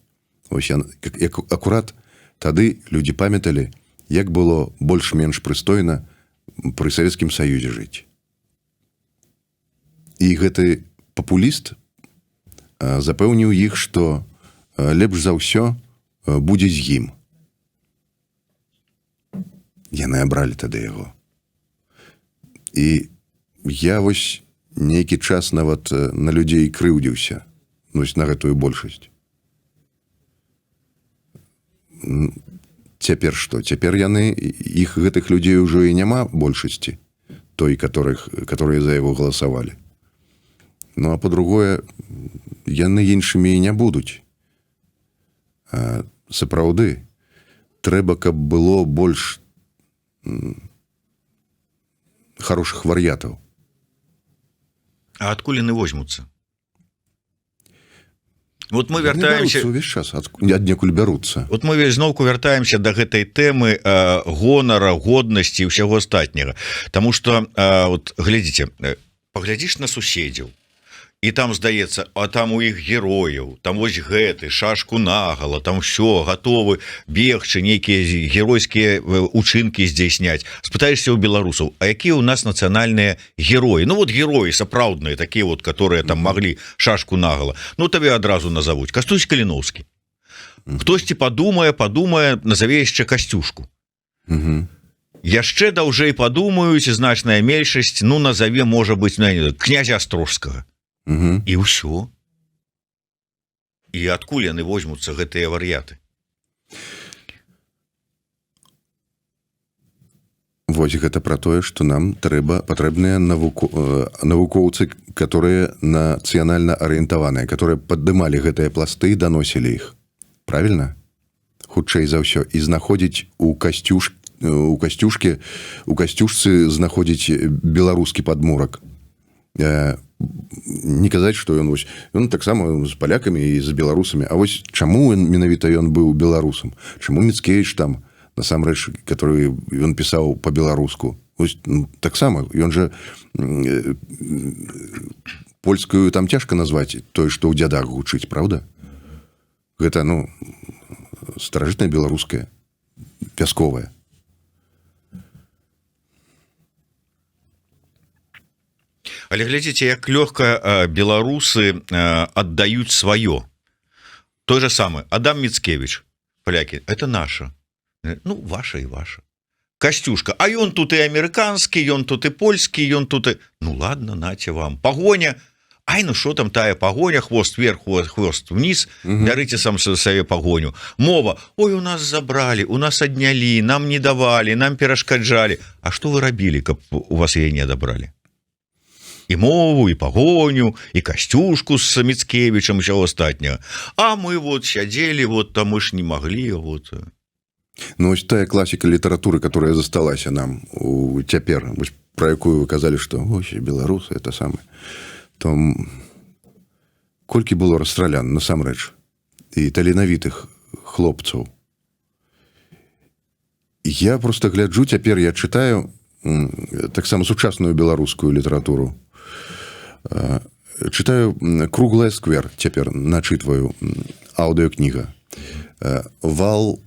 S2: Ось акурат тады людзі памяталі, як было больш-менш прыстойна пры Савецкім Саюзе жыць. І гэты папуліст запэўніў іх, што лепш за ўсё будзе з ім. Яны абралі тады яго. І я вось нейкі час нават на людзей крыўдзіўся, на гэтую большасць. Цяпер што? Цяпер гэтых людзей ужо і няма большасці, той, которые за яго галасавалі. Ну, а па-другое, яны іншымі і не будуць. Сапраўды, трэба, каб было больш хорошых вар'ятаў.
S1: А адкуль яны возьмуцца? Вот мы вяртаемся
S2: увесь час, аднекуль бяруцца.
S1: Вот мы зноўку вяртаемся да гэтай тэмы гонара, годнасці і ўсяго астатняга. Таму што вот глядзіце, паглядзіш на суседзяў, і там здаецца, а там у іх герояў, там вось гэты шашку нагала, там все гатовы бегчы, нейкія геройскія учынкі здзяйсняць. Спытаешся у беларусаў, а якія у нас нацыянальныя героі? Ну вот героі сапраўдныя, такія вот, которые там маглі шашку нагала. Ну табе адразу назовуць Кастусь Каліноўскі. Хтосьці падумае, назаве яшчэ Касцюшку. Яшчэ даўжэй падумаюць, значная меншасць, ну назаве, можа быць, князя Астрожскага. І ўсё. І адкуль яны возьмуцца, гэтыя вар'яты?
S2: Вось гэта пра тое, што нам патрэбныя навукоўцы, которые нацыянальна арыентаваныя, которые паддымалі гэтыя пласты і даносілі іх. Правільна? Хутчэй за ўсё. І знаходзіць у Касцюшцы знаходзіць беларускі падмурак. Не казаць, што ён таксама з палякамі і з беларусамі. А вось чаму менавіта ён быў беларусам? Чаму Міцкевіч там, насамрэч, который ён пісаў па-беларуску? Таксама, ён жа польскую там цяжка назваць тое, што ў дзядах гучыць, правда? Гэта, старажытная беларуская, вясковая.
S1: Але глядзіце, як лёгка беларусы аддаюць сваё. Той же самы Адам Міцкевіч, палякі, это наша. Ну, ваша і ваша. Касцюшка, а ён тут і амерыканскі, ён тут і польскі, ён тут і... Ну ладно, наце вам. Пагоня. Ай, ну што там тая пагоня, хвост вверх, хвост вниз, бярыце сам сабе пагоню. Мова, ой, у нас забралі, у нас аднялі, нам не давалі, нам перашкаджалі. А што вы рабілі, каб у вас яе не адабралі? І мову, і пагоню, і Касцюшку з Міцкевічам, усяго астатняга. А мы вот сядзелі, вот там мы ж не маглі, вот.
S2: Ну, ось тая класіка літаратуры, которая засталася нам цяпер, пра якую вы казалі, што ось, беларусы, это самае. То колькі было расстралян, насамрэч, і таленавітых хлопцаў. Я просто гляджу, цяпер я чытаю таксама сучасную беларускую літаратуру. Чытаю «Круглая сквер», цяпер начытваю, аўдыёкніга. Вал,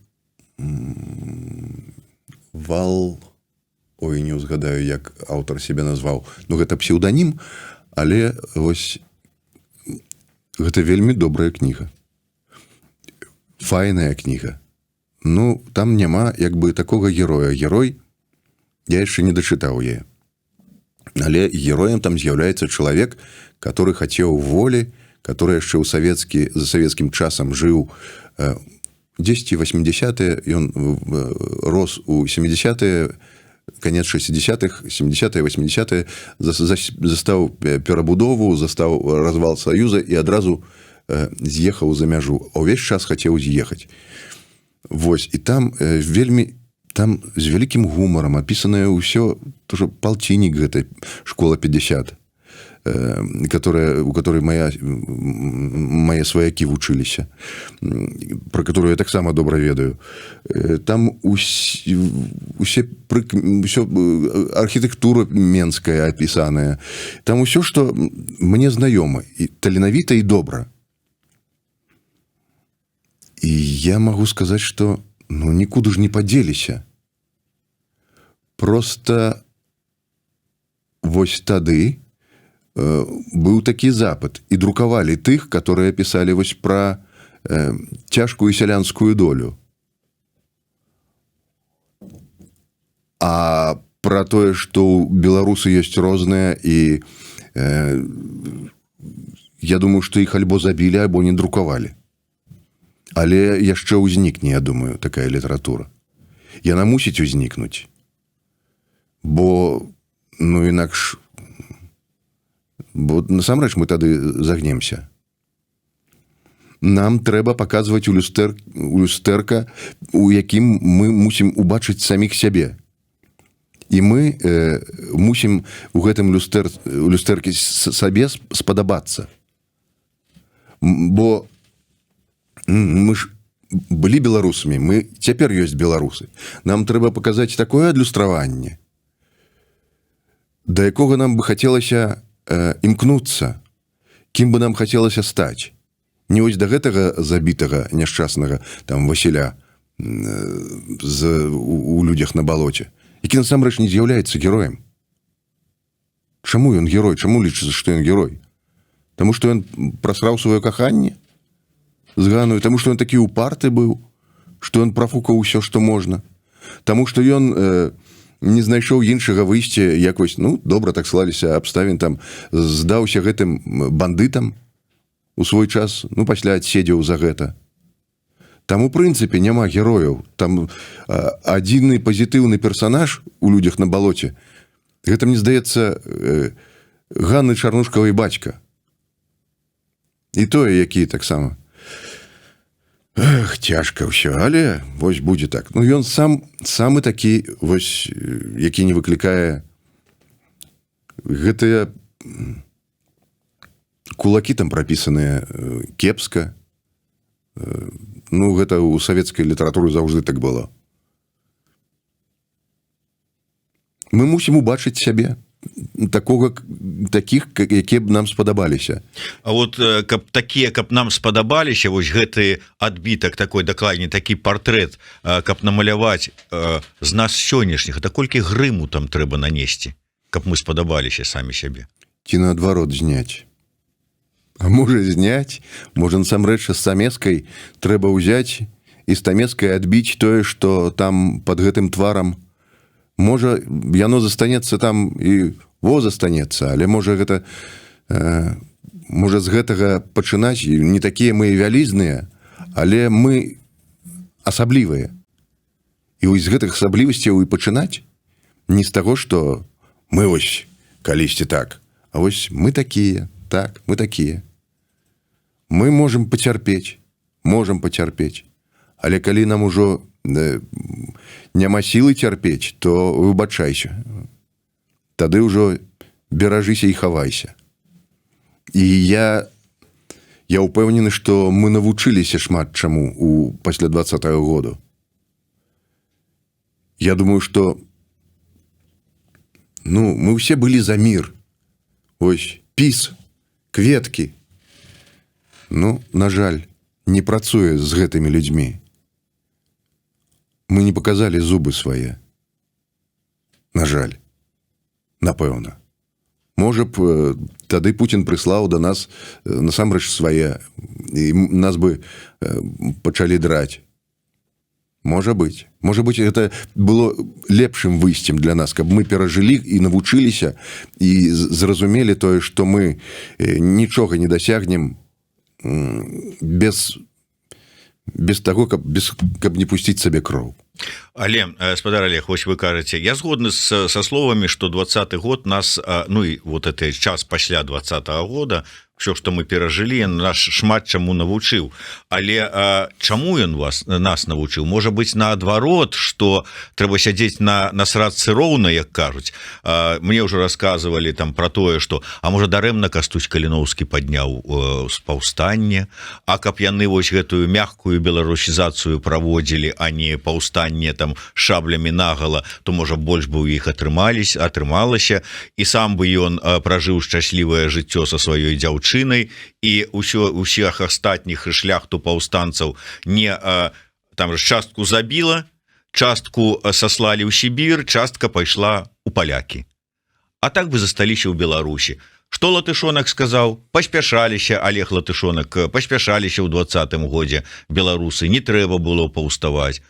S2: ой, не ўзгадаю, як аўтар сябе назваў, ну гэта псеўданім, Але вось гэта вельмі добрая кніга. Файная кніга. Ну, там няма як бы такога героя. Герой, я яшчэ не дачытаў яе. Але героем там з'яўляецца чалавек, который хацеў волі, который яшчэ за савецкім часам жыў 10-80-е, ён рос у 70-е, конец 60-х, 70-е, 80-е, застаў перабудову, застаў развал Саюза і адразу з'ехаў за мяжу. А ўвесь час хацеў з'ехаць. Вось, і там вельмі, там з вялікім гумарам апісанае ўсё, тоже палціннік гэтай школа 50, у которой мои сваякі вучыліся, про которую я таксама добра ведаю. Там ўсё архітэктура менская апісаная. Там усё, што мне знаёма, і таленавіта і добра. І я магу сказаць, што ну, нікуды ж не падзеліся. Просто вось тады быў такі запыт, і друкавалі тых, которые пісалі вось пра цяжкую сялянскую долю. А пра тое, што беларусы ёсць розныя, і я думаю, што іх альбо забілі, альбо не друкавалі. Але яшчэ ўзнікне, я думаю, такая літаратура. Яна мусіць узнікнуць. Бо, ну, інакш... Бо насамрэч мы тады загнемся. Нам трэба паказваць у люстэрка, у якім мы мусім убачыць саміх сябе. І мы мусім у гэтым люстэрке сабе спадабацца. Бо мы ж былі беларусамі, мы цяпер ёсць беларусы. Нам трэба паказаць такое адлюстраванне, да якога нам бы хацелася імкнуцца, кім бы нам хацелася стаць. Не вось да гэтага забітага, няшчаснага там Васіля у людзях на балоце, які насамрэч не з'яўляецца героем. Чаму ён герой? Чаму лічыцца, што ён герой? Таму што ён прасраў сваё каханне з Ганою, таму што ён такі упарты быў, што ён прафукаў усё, што можна. Таму што ён не знайшоў іншага выйсця, якось, ну, добра так склаліся абставін, там, здаўся гэтым бандытам у свой час, ну, пасля адседзеў за гэта. Там, у прынцыпе, няма герояў. Там адзіны пазітыўны персанаж у людзях на балоце. Гэта, мне здаецца, Ганны Чарнушкавай бацька. І тое, які таксама. Эх, цяжка ўсё, але вось будзе так. Ну, ён самы такі, вось, які не выклікае гэтыя кулакі там прапісаныя кепска. Ну, гэта ў савецкай літаратуры заўжды так было. Мы мусім убачыць сябе такіх, якія б нам спадабаліся.
S1: А вот каб такія, каб нам спадабаліся, вось гэты адбітак такой, дакладней, такі партрэт, каб намаляваць з нас сённяшніх, то колькі грыму там трэба нанесці, каб мы спадабаліся самі сябе?
S2: Ці наадварот зняць. А можа зняць, можа насамрэч з Самескай трэба ўзяць і з Тамескай адбіць тое, што там пад гэтым тварам. Можа, яно застанецца там і застанецца, але можа гэта можа з гэтага пачынаць, не такія мы вялізныя, але мы асаблівыя. І вось з гэтых асаблівасцяў і пачынаць не з таго, што мы вось калісьці так, а вось мы такія, так, мы такія. Мы можам пацярпець, але калі нам ужо няма сілы цярпець, то выбачайся. Тады ўжо беражыся і хавайся. І я ўпэўнены, што мы навучыліся шмат чаму пасля 20-го году. Я думаю, што ну, мы ўсе былі за мір. Ось, піс, кветкі. Ну, на жаль, не працуе з гэтымі людзьмі. Мы не паказалі зубы свае. На жаль. Напэўна. можа б тады Путін прыслаў да нас насамрэч свае, і нас бы пачалі драць. Можа быць, гэта было лепшым выйсцем для нас, каб мы перажылі і навучыліся і зразумелі тое, што мы нічога не дасягнем без таго, каб не пусціць сабе кроў.
S1: Але, спадар Олег, вось вы кажаце, я згодны са словамі, што 20-й год нас, ну і вот этот час пасля 20-го года, все, што мы перажылі, наш шмат чаму навучыў. Але чаму ён нас навучыў? Можа быць, наадварот, што трэба сядзець на срадцы роўна, як кажуць. Мне ўжо расказвалі там пра тое, што можа дарэмна Кастусь Каліноўскі падняў паўстанне, а каб яны вось гэтую мягкую беларусізацыю праводзілі, а не паўстанне там шаблямі нагала, то можа больш бы у іх атрымалася, і сам бы ён пражыў шчаслівае жыццё са сваёй дзяўчынай, і ўсіх астатніх шляхту паўстанцаў не там частку забіла, частку саслалі ў Сібір, частка пайшла у палякі. А так бы засталіся ў Беларусі. Што Латышонак сказаў? Паспяшаліся, Олег Латышонак, паспяшаліся ў 20-м годзе беларусы, не трэба было паўставаць.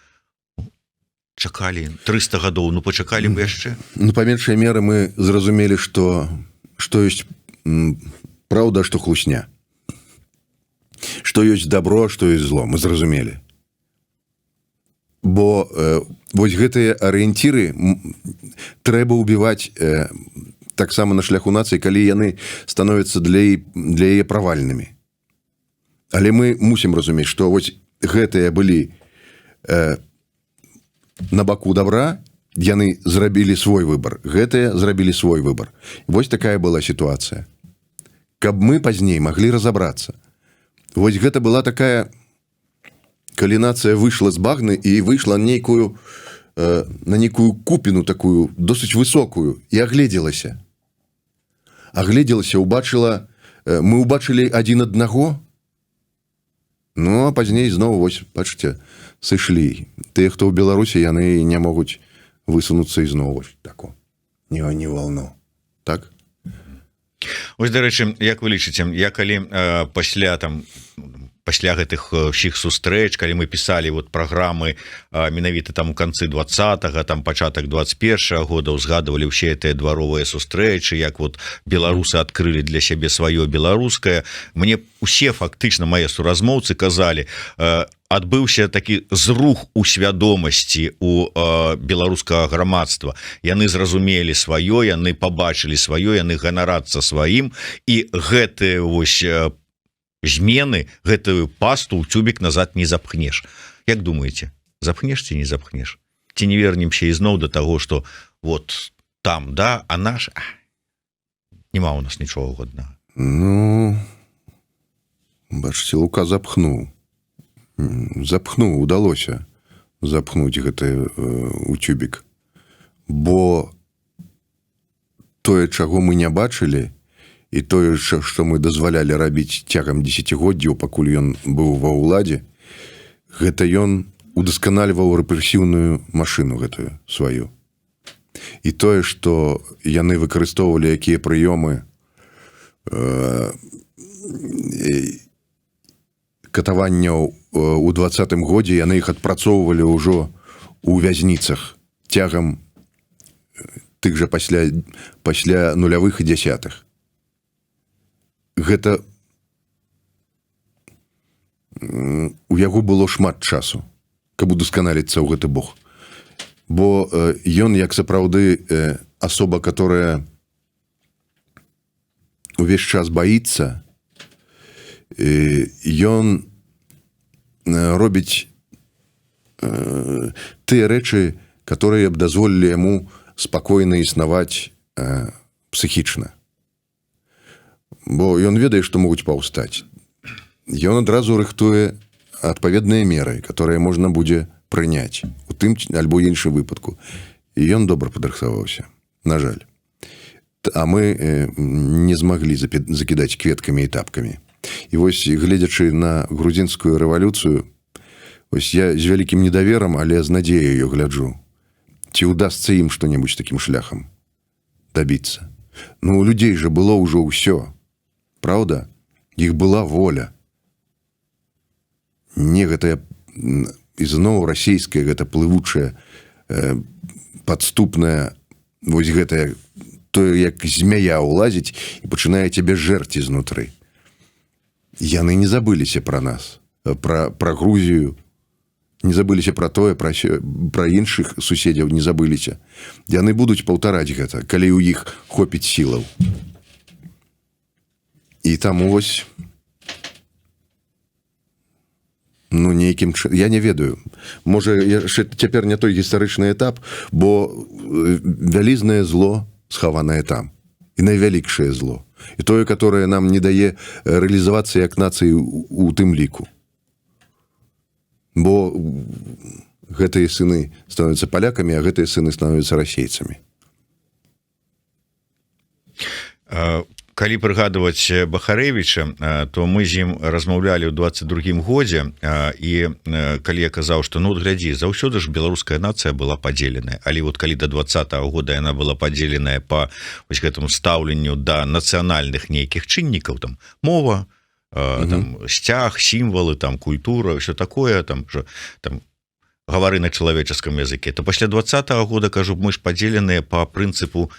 S1: Чакалі 300 гадоў, ну пачакалі бы яшчэ.
S2: Ну, па меншай меры мы зразумелі, што ёсць праўда, што хлусня. Што ёсць добро, што ёсць зло, мы зразумелі. Бо вось гэтыя арыенціры трэба ўбіваць таксама на шляху нацыі, калі яны становяцца для яе правальнымі. Але мы мусім разумець, што вось гэтыя былі на баку добра, яны зрабілі свой выбар. Гэтыя зрабілі свой выбар. Вось такая была сітуацыя. Каб мы пазней маглі разабрацца. Вось гэта была такая, калі нацыя выйшла з багны і выйшла на нейкую купіну такую, досыць высокую, і агледзелася. Мы ўбачылі адзін аднаго, ну, а пазней зноў, вось, бачыце, сышлі. Тыя, хто ў Беларусі, яны не могуць высунуцца ізноў, вось, тако, не волну. Так?
S1: Ось, дарэчы, як вы лічыце, я калі пасля гэтых ўсіх сустрэч, калі мы пісалі вот праграмы менавіта там у канцы 20-го, там пачатак 21-го года, узгадывалі ўсе гэтыя дваровыя сустрэчы, як вот беларусы адкрылі для сябе сваё беларускае, мне усе фактычна мае суразмоўцы казалі, адбыўся такі зрух у свядомасці у беларускага грамадства. Яны зразумелі сваё, яны пабачылі сваё, яны ганарацца сваім, і гэтыя вось змены, гэтую пасту ў цюбік назад не запхнеш. Як думаеце, запхнеш ці не запхнеш? Ці не вернемся ізноў да таго, што вот там, да, а наш няма у нас нічога годнага.
S2: Ну, бачыце, Лука запхнуў, удалося запхнуць гэты у цюбік. Бо тое, чаго мы не бачылі, і тое, што мы дазвалялі рабіць цягам дзесяцігоддзяў, пакуль ён быў ва ўладзе, гэта ён удасканальваў рэпрэсіўную машыну гэтую сваю. І тое, што яны выкарыстоўвалі якія прыёмы катаванняў у 20-м годзе, яны іх адпрацоўвалі ўжо у вязніцах цягам тых жа пасля нулявых і дзясятых. Гэта у яго было шмат часу, каб удасканаліцца ў гэты бог. Бо ён, як сапраўды асоба, которая увесь час баіцца, ён робіць тыя рэчы, которые б дазволілі яму спакойна існаваць псіхічна. Бо ён ведае, што могуць паўстаць. Ён адразу рыхтуе адпаведныя меры, которые можна будзе прыняць у тым альбо іншым выпадку. І ён добра падрыхтаваўся, на жаль. А мы не змаглі закідаць кветкамі і тапкамі. І вось, гледзячы на грузінскую рэвалюцыю, вось я з вялікім недаверам, але з надзеяю гляджу, ці ўдасца ім што-небудзь такім шляхам дабіцца. Ну, у людзей жа было ўжо ўсё. Праўда? Іх была воля. Не гэтая ізноў расійская, гэта плывучая, падступная, вось гэтая, тое, як змяя ўлазіць і пачынае цябе жэрці знутры. Яны не забыліся пра нас, пра Грузію, не забыліся пра тое, пра іншых суседзяў не забыліся. Яны будуць паўтараць гэта, калі ў іх хопіць сілаў. І таму вось, ну, нейкім... Я не ведаю. Можа, яшчэ цяпер не той гістарычны этап, бо вялізнае зло схаванае там. І найвялікшае зло. І тое, которое нам не дае рэалізавацца як нацыі у тым ліку. Бо гэтыя сыны становяцца палякамі, а гэтыя сыны становяцца расейцамі.
S1: Калі прыгадваць Бахарэвіча, то мы з ім размаўлялі ў 22-м годзе, і калі я казаў, што ну, глядзі, заўсёды ж беларуская нацыя была падзеленая, але вот калі до 20-го года яна была падзеленая па вось гэтаму стаўленню да нацыянальных нейкіх чыннікаў, там мова, там сцяг, сімвалы, там культура, ўсё такое, там гавары на чалавеческом языке, то пасля 20-го года, кажу, мы ж падзеленыя па прынцыпу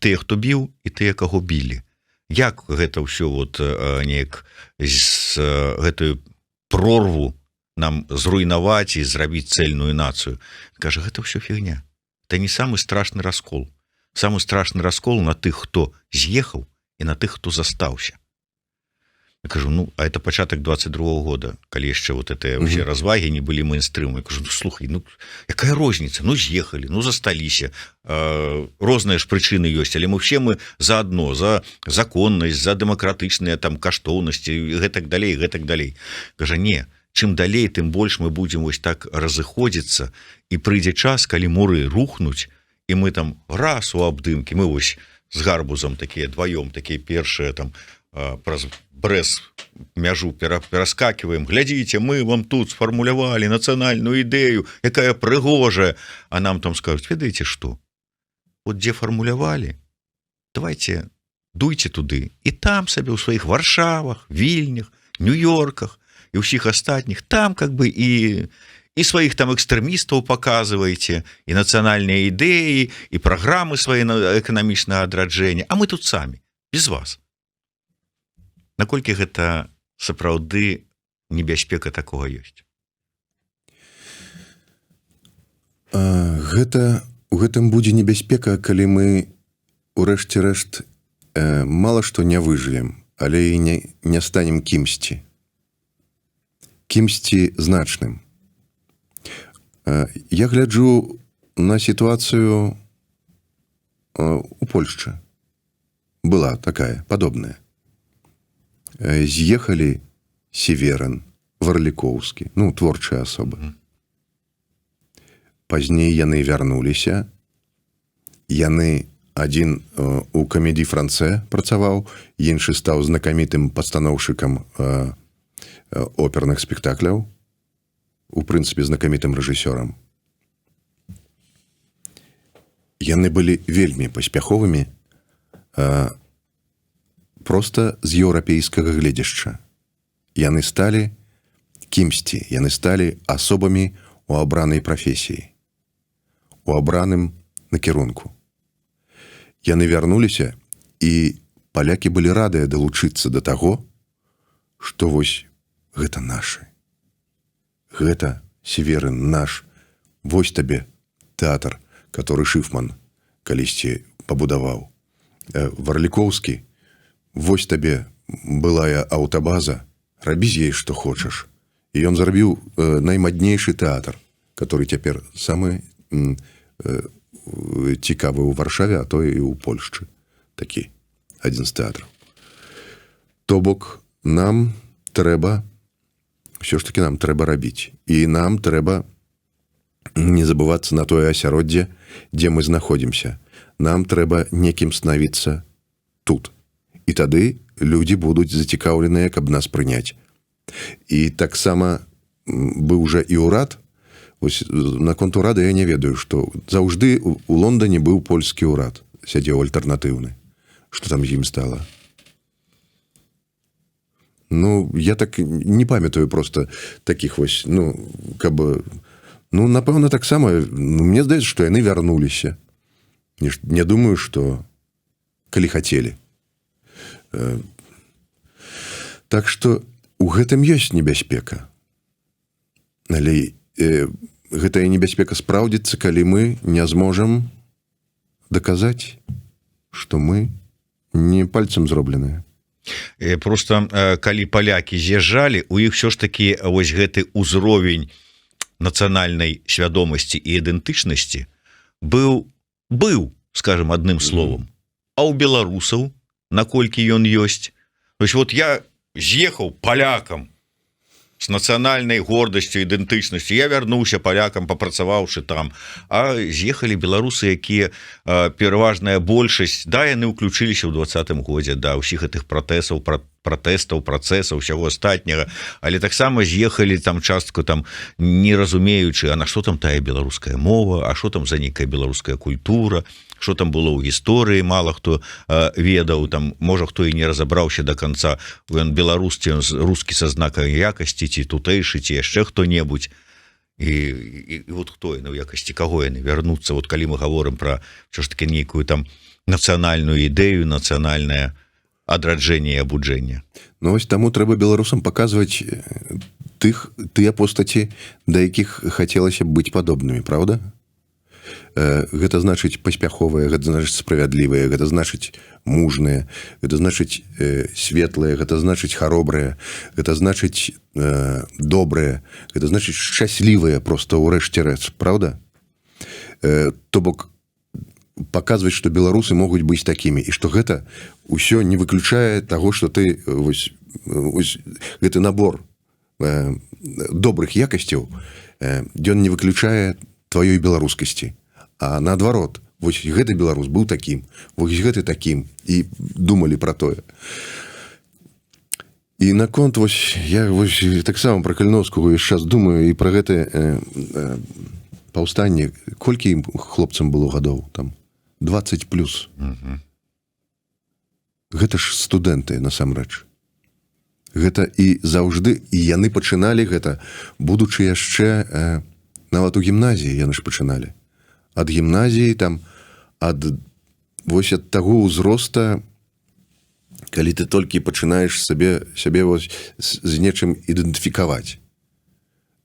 S1: тыя, хто біў, і тыя, каго білі. Як гэта ўсё вот неяк з гэтую прорву нам зруйнаваць і зрабіць цэльную нацыю? Кажа, гэта ўсё фігня. Это не самы страшны раскол. Самы страшны раскол на тых, хто з'ехаў, і на тых, хто застаўся. Я кажу, ну, а это пачатак 22-го года, калі яшчэ вот это ўсе развагі не былі мейнстрыму. Я кажу, ну, слухай, ну, якая розніца? Ну, з'ехалі, ну, засталіся. Розныя ж прычыны ёсць, але мы заадно, за законнасць, за дэмакратычныя там каштоўнасці, і гэтак далей, гэтак далей. Кажа, не, чым далей, тым больш мы будзем вось так разыходзіцца, і прыйдзе час, калі муры рухнуць, і мы там раз у абдымкі, мы вось з гарбузам такія дваём, такія першыя там праз Брэс мяжу пераскакиваем, глядзіце, мы вам тут сфармулявалі нацыянальную ідэю, якая прыгожая, а нам там скажуць, ведаеце што? Вот дзе фармулявалі, давайте дуйце туды, і там сабе ў сваіх Варшавах, Вільнях, Нью-Йорках і ўсіх астатніх, там как бы і сваіх там экстрэмістаў паказваеце, і нацыянальныя ідэі, і праграмы свае эканамічнага адраджэння, а мы тут самі, без вас. Наколькі гэта сапраўды небяспека такога ёсць?
S2: У гэтым будзе небяспека, калі мы урэшце рэшт мала што не выжывем, але і не станем кімсьці. Кімсьці значным. Я гляджу на сітуацыю у Польшчы. Была такая, падобная. З'ехалі Северын, Варлікоўскі, ну, творчыя асобы. Пазней яны вярнуліся. Яны адзін у камедii Францэ працаваў, іншы стаў знакамітым пастаноўшчыкам оперных спектакляў, у прынцыпе, знакамітым рэжысёрам. Яны былі вельмі паспяховымі, проста з еўрапейскага гледзяшча. Яны сталі кімсьці, яны сталі асобамі у абранай прафесіі, у абраным накірунку. Яны вярнуліся, і палякі былі радыя далучыцца да таго, што вось гэта нашы. Гэта, Северын, наш. Вось табе тэатр, который Шыфман калісьці пабудаваў. Варлікоўскі, вось табе былая аўтабаза, рабі з ей што хочаш. І ён зрабіў наймаднейшы тэатр, который цяпер самы цікавы ў Варшаве, а то і ў Польшчы. Такі, адзін з тэатраў. То бок, нам трэба, ўсё ж такі нам трэба рабіць. І нам трэба не забывацца на тое асяроддзе, дзе мы знаходзімся. Нам трэба некім становіцца тут. І тады людзі будуць зацікаўленыя, каб нас прыняць. І таксама быў жа і ўрад. Вось наконт урада я не ведаю, што заўжды у Лондоне быў польскі ўрад, сядзеў альтэрнатыўны. что там з ім стала. Ну, я так не памятаю просто таких вось, ну, каб бы, ну, напэўна, таксама, ну, мне здаецца, што яны вярнуліся. Не думаю, што калі хацелі. Так што у гэтым ёсць небяспека. Але гэтая небяспека спраўдзіцца, калі мы не зможам даказаць, што мы не пальцам зробленыя.
S1: Просто калі палякі з'язджалі, у іх все ж таки вось гэты ўзровень нацыянальнай свядомасці і ідэнтычнасці быў, скажем, адным словом. А ў беларусаў, наколькі ён ёсць? То есть вот я з'ехаў палякам с нацыянальнай гордасцю, ідэнтычнасцю, я вярнуўся палякам, папрацаваўшы там, а з'ехалі беларусы, якія пераважная большасць, да, яны ўключыліся ў 20-м годзе, да, ўсіх гэтых пратэстаў, працэсаў, ўсяго астатняга, але таксама з'ехалі там частку там не разумеючы, а на што там тая беларуская мова, а што там за нейкая беларуская культура, што там было ў гісторыі, мала хто ведаў, там можа хто і не разабраўся до конца, ён беларус, ці ён рускі са знакам якасці, ці тутэйшы, ці яшчэ хто-небудзь, і вот хто яны, у якасці каго яны вярнуцца, вот калі мы гаворым пра що ж таки нейкую там нацыянальную ідэю, нацыянальнае адраджэнне і абуджэнне.
S2: Ну вось таму трэба беларусам паказваць тыя постаці, да якіх хацелася б быць падобнымі, правда? Гэта значыць паспяховыя, гэта значыць справядлівыя, гэта значыць мужныя, гэта значыць светлыя, гэта значыць харобрыя, гэта значыць добрыя, гэта значыць шчаслівыя проста ў рэшце рэч, правда? То бок паказваць, што беларусы могуць быць такімі, і што гэта ўсё не выключае таго, што ты вось гэты набор добрых якасцяў, ён не выключае тваёй беларускасці, а наадварот, вось гэты беларус быў такім, вось гэты такім, і думалі пра тое. І наконт вось я вось таксама пра Каліноўскага ўвесь час думаю і пра гэтае паўстанне, колькі ім хлопцам было гадоў там 20 плюс. Гэта ж студэнты насамрэч. Гэта і заўжды, і яны пачыналі гэта, будучы яшчэ нават у гімназіі яны ж пачыналі. Ад гімназіі там, вось ад таго ўзроста, калі ты толькі пачынаеш сябе вось з нечым ідэнтыфікаваць.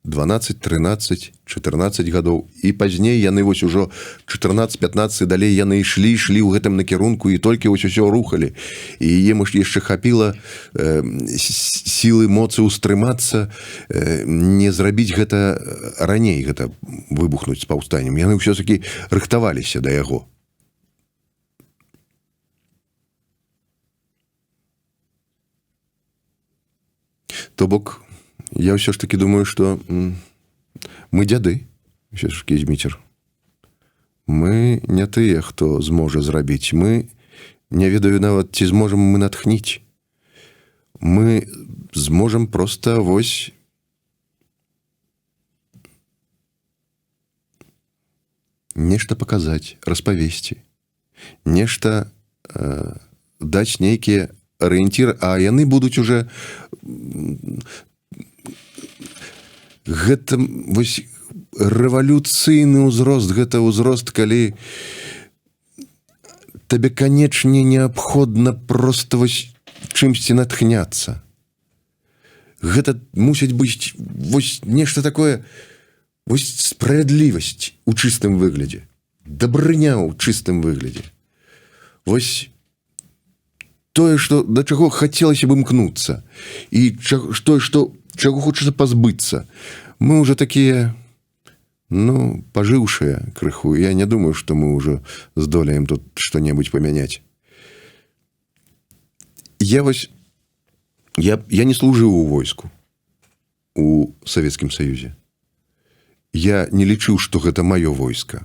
S2: 12, 13, 14 гадоў. І пазней яны вось ужо 14-15 далей яны ішлі ў гэтым накірунку і толькі вось усё рухалі. І ім яшчэ хапіла сілы, моцы ўстрымацца, не зрабіць гэта раней, гэта выбухнуць з паўстаннем. Яны ўсё-такі рыхтаваліся да яго. То бок, я ўсё ж таки думаю, што мы дзяды, ўсё ж таки, Зміцер. Мы не тыя, хто зможа зрабіць. Мы не ведаю нават, ці зможам мы натхніць. Мы зможам проста вось нешта паказаць, распавесці. Нешта даць нейкія арыенціры, а яны будуць уже гэта вось рэвалюцыйны ўзрост, гэта ўзрост, калі табе канечне неабходна проста вось чымсьці натхняцца. Гэта мусіць быць вось нешта такое, вось справядлівасць у чыстым выглядзе, дабрыня ў чыстым выглядзе. Вось тое, што да чаго хацелася б імкнуцца, і тое, што чаго хочацца пазбыцца. Мы ўжо такія, ну, пажыўшыя крыху. Я не думаю, што мы ўжо здолеем тут што-небудзь памяняць. Я не служыў у войску у Савецкім Саюзе. Я не лічыў, што гэта маё войска.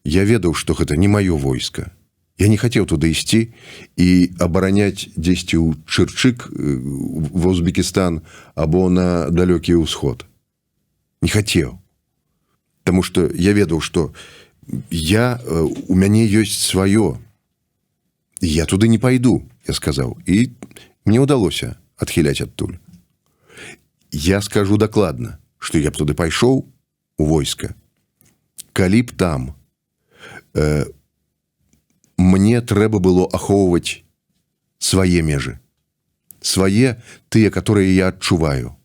S2: Я ведаў, што гэта не маё войска. Я не хацеў туды ісці і абараняць дзесьці ў Чырчык, в Узбекістан або на далёкі ўсход. Не хацеў. Таму што я ведаў, што у мяне ёсць сваё. Я туды не пойду, я сказаў, і мне ўдалося адхіляць адтуль. Я скажу дакладна, што я б туды пайшоў у войска, калі б там мне трэба было ахоўваць свае межы, свае, тыя, которые я адчуваю.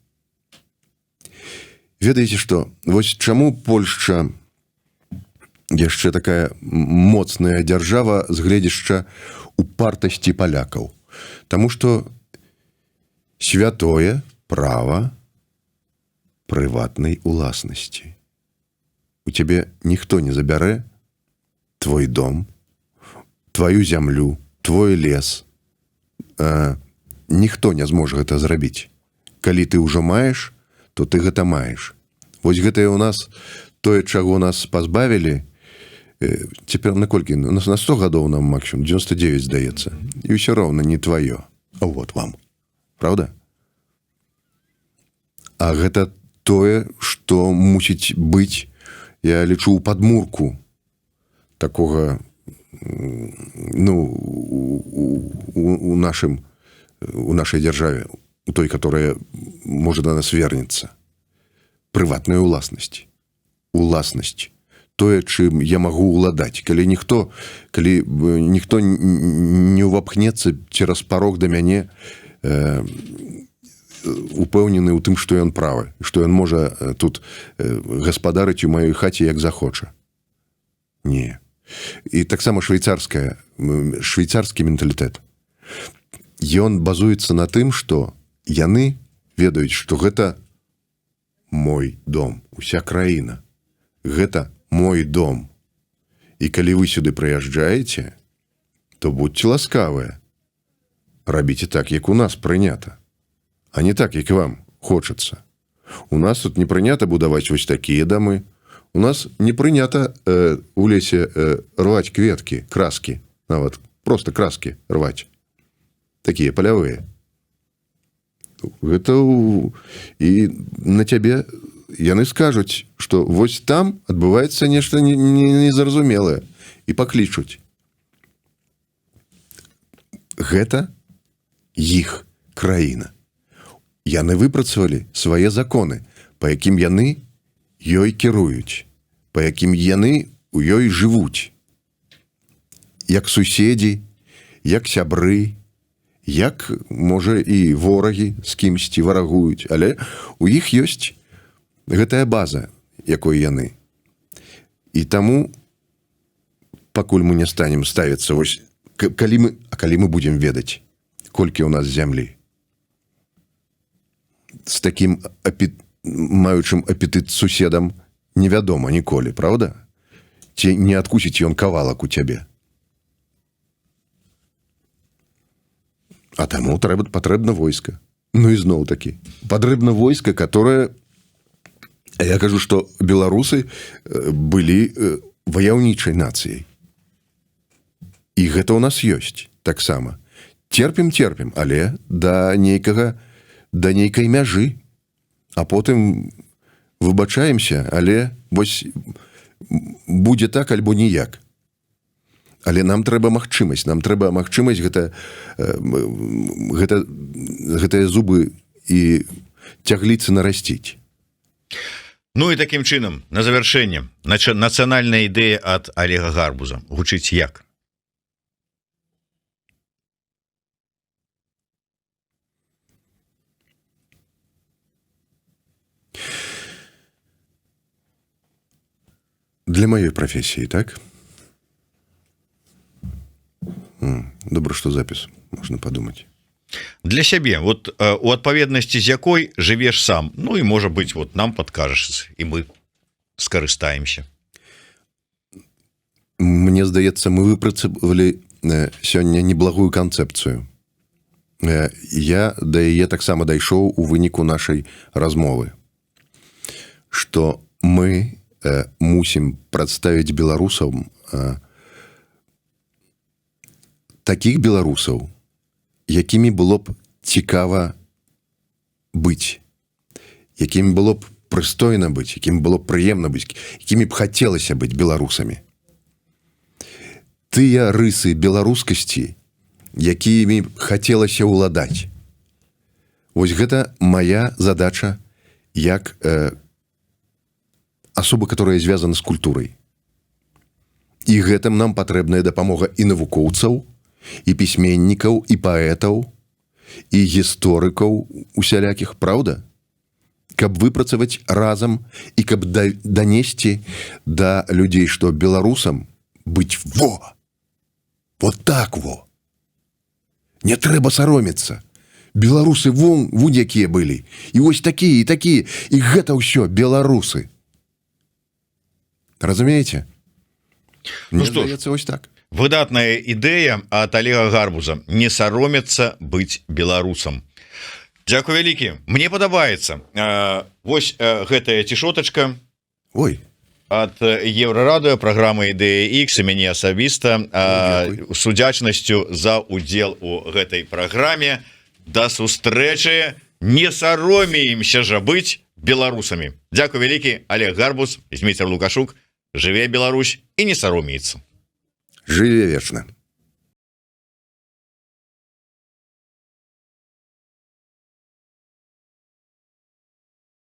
S2: Ведаеце што, вось чаму Польшча яшчэ такая моцная дзяржава з гледзяшча упартасці палякаў? Таму што святое права прыватнай уласнасці. У цябе ніхто не забярэ твой дом, твою зямлю, твой лес. Ніхто не зможа гэта зрабіць. Калі ты ўжо маеш, то ты гэта маеш. Вось гэтае ў нас тое, чаго нас пазбавілі, цяпер на колькі? На 100 гадоў нам максимум, 99 здаецца. І ўсё роўна не тваё. А вот вам. Правда? А гэта тое, што мусіць быць, я лічу, у падмурку такога, у нашай дзяржаве, у той, которая можа да нас вернецца. Прыватная уласнасць. Уласнасць. Тое, чым я магу ўладаць. Калі ніхто не ўвапхнецца цераз парог да мяне, упэўнены ў тым, што ён правы, што ён можа тут гаспадарыць у маёй хаце як захоча. Не. І таксама швейцарскі менталітэт. Ён базуецца на тым, што яны ведаюць, што гэта мой дом, уся краіна. Гэта мой дом. І калі вы сюды прыязджаеце, то будьце ласкавыя. Рабіце так, як у нас прынята. А не так, як вам хочацца. У нас тут не прынята будаваць вось такія дамы. У нас не прынята у лесе рваць кветкі, краскі. Нават проста краскі рваць. Такія палявыя. Гэта і на цябе яны скажуць, што вось там адбываецца нешта незразумелае і паклічуць. Гэта іх краіна. Яны выпрацавалі свае законы, па якім яны ёй кіруюць, па якім яны у ёй жывуць. Як суседзі, як сябры, як, можа, і ворагі з кімсьці варагуюць, але у іх ёсць гэтая база, якой яны. І таму, пакуль мы не станем ставіцца, вось, калі мы будзем ведаць, колькі ў нас зямлі, з такім маючым апетыт суседам невядома ніколі, правда? Ці не адкусіць ён кавалак у цябе? А таму патрэбна войска. Ну і зноў такі. Патрэбна войска, которое... Я кажу, што беларусы былі ваяўнічай нацыяй. І гэта ў нас ёсць таксама. Терпім, але да нейкай мяжы. А потым выбачаемся, але вось будзе так альбо ніяк. Але нам трэба магчымасць. Нам трэба магчымасць гэтыя зубы і цягліцы нарасціць.
S1: Ну і такім чынам, на завяршэнне, нацыянальная ідэя ад Олега Гарбуза гучыць як? Для маёй прафесіі, так? Добра, што запіс, можна падумаць. Для сябе, вот у адпаведнасці з якой жывеш сам, ну і можа быць, вот нам падкажаш, і мы скарыстаемся.
S2: Мне здаецца, мы выпрацавалі сёння неблагую канцэпцыю. Я да яе таксама дайшоў у выніку нашай размовы, што мы мусім прадставіць беларусам такіх беларусаў, якімі было б цікава быць, якімі было б прыстойна быць, якімі было б прыемна быць, якімі б хацелася быць беларусамі. Тыя рысы беларускасці, якімі хацелася ўладаць. Вось гэта моя задача як асоба, которая звязана з культурай. І гэтым нам патрэбная дапамога і навукоўцаў, і пісьменнікаў, і паэтаў, і гісторыкаў усялякіх, праўда? Каб выпрацаваць разам і каб данесці да людзей, што беларусам быць вот так во. Не трэба саромецца. Беларусы вон якія былі. І вось такія, і такія. І гэта ўсё беларусы. Разумееце?
S1: Ну што ж,
S2: здаецца, вось так.
S1: Выдатная ідэя ад Олега Гарбуза. Не саромецца быць беларусам. Дзякуй вялікі. Мне падабаецца. Вось гэтая цішотачка.
S2: Ой.
S1: Ад Еўрарадыё, праграма «Ідэя X» і мяне асабіста з удзячнасцю за удзел у гэтай праграме. Да сустрэчы, не саромеемся жа быць беларусамі. Дзякуй вялікі. Олег Гарбуз, Зміцер Лукашук. Жыве Беларусь і не саромеецца.
S2: Жыве вечна.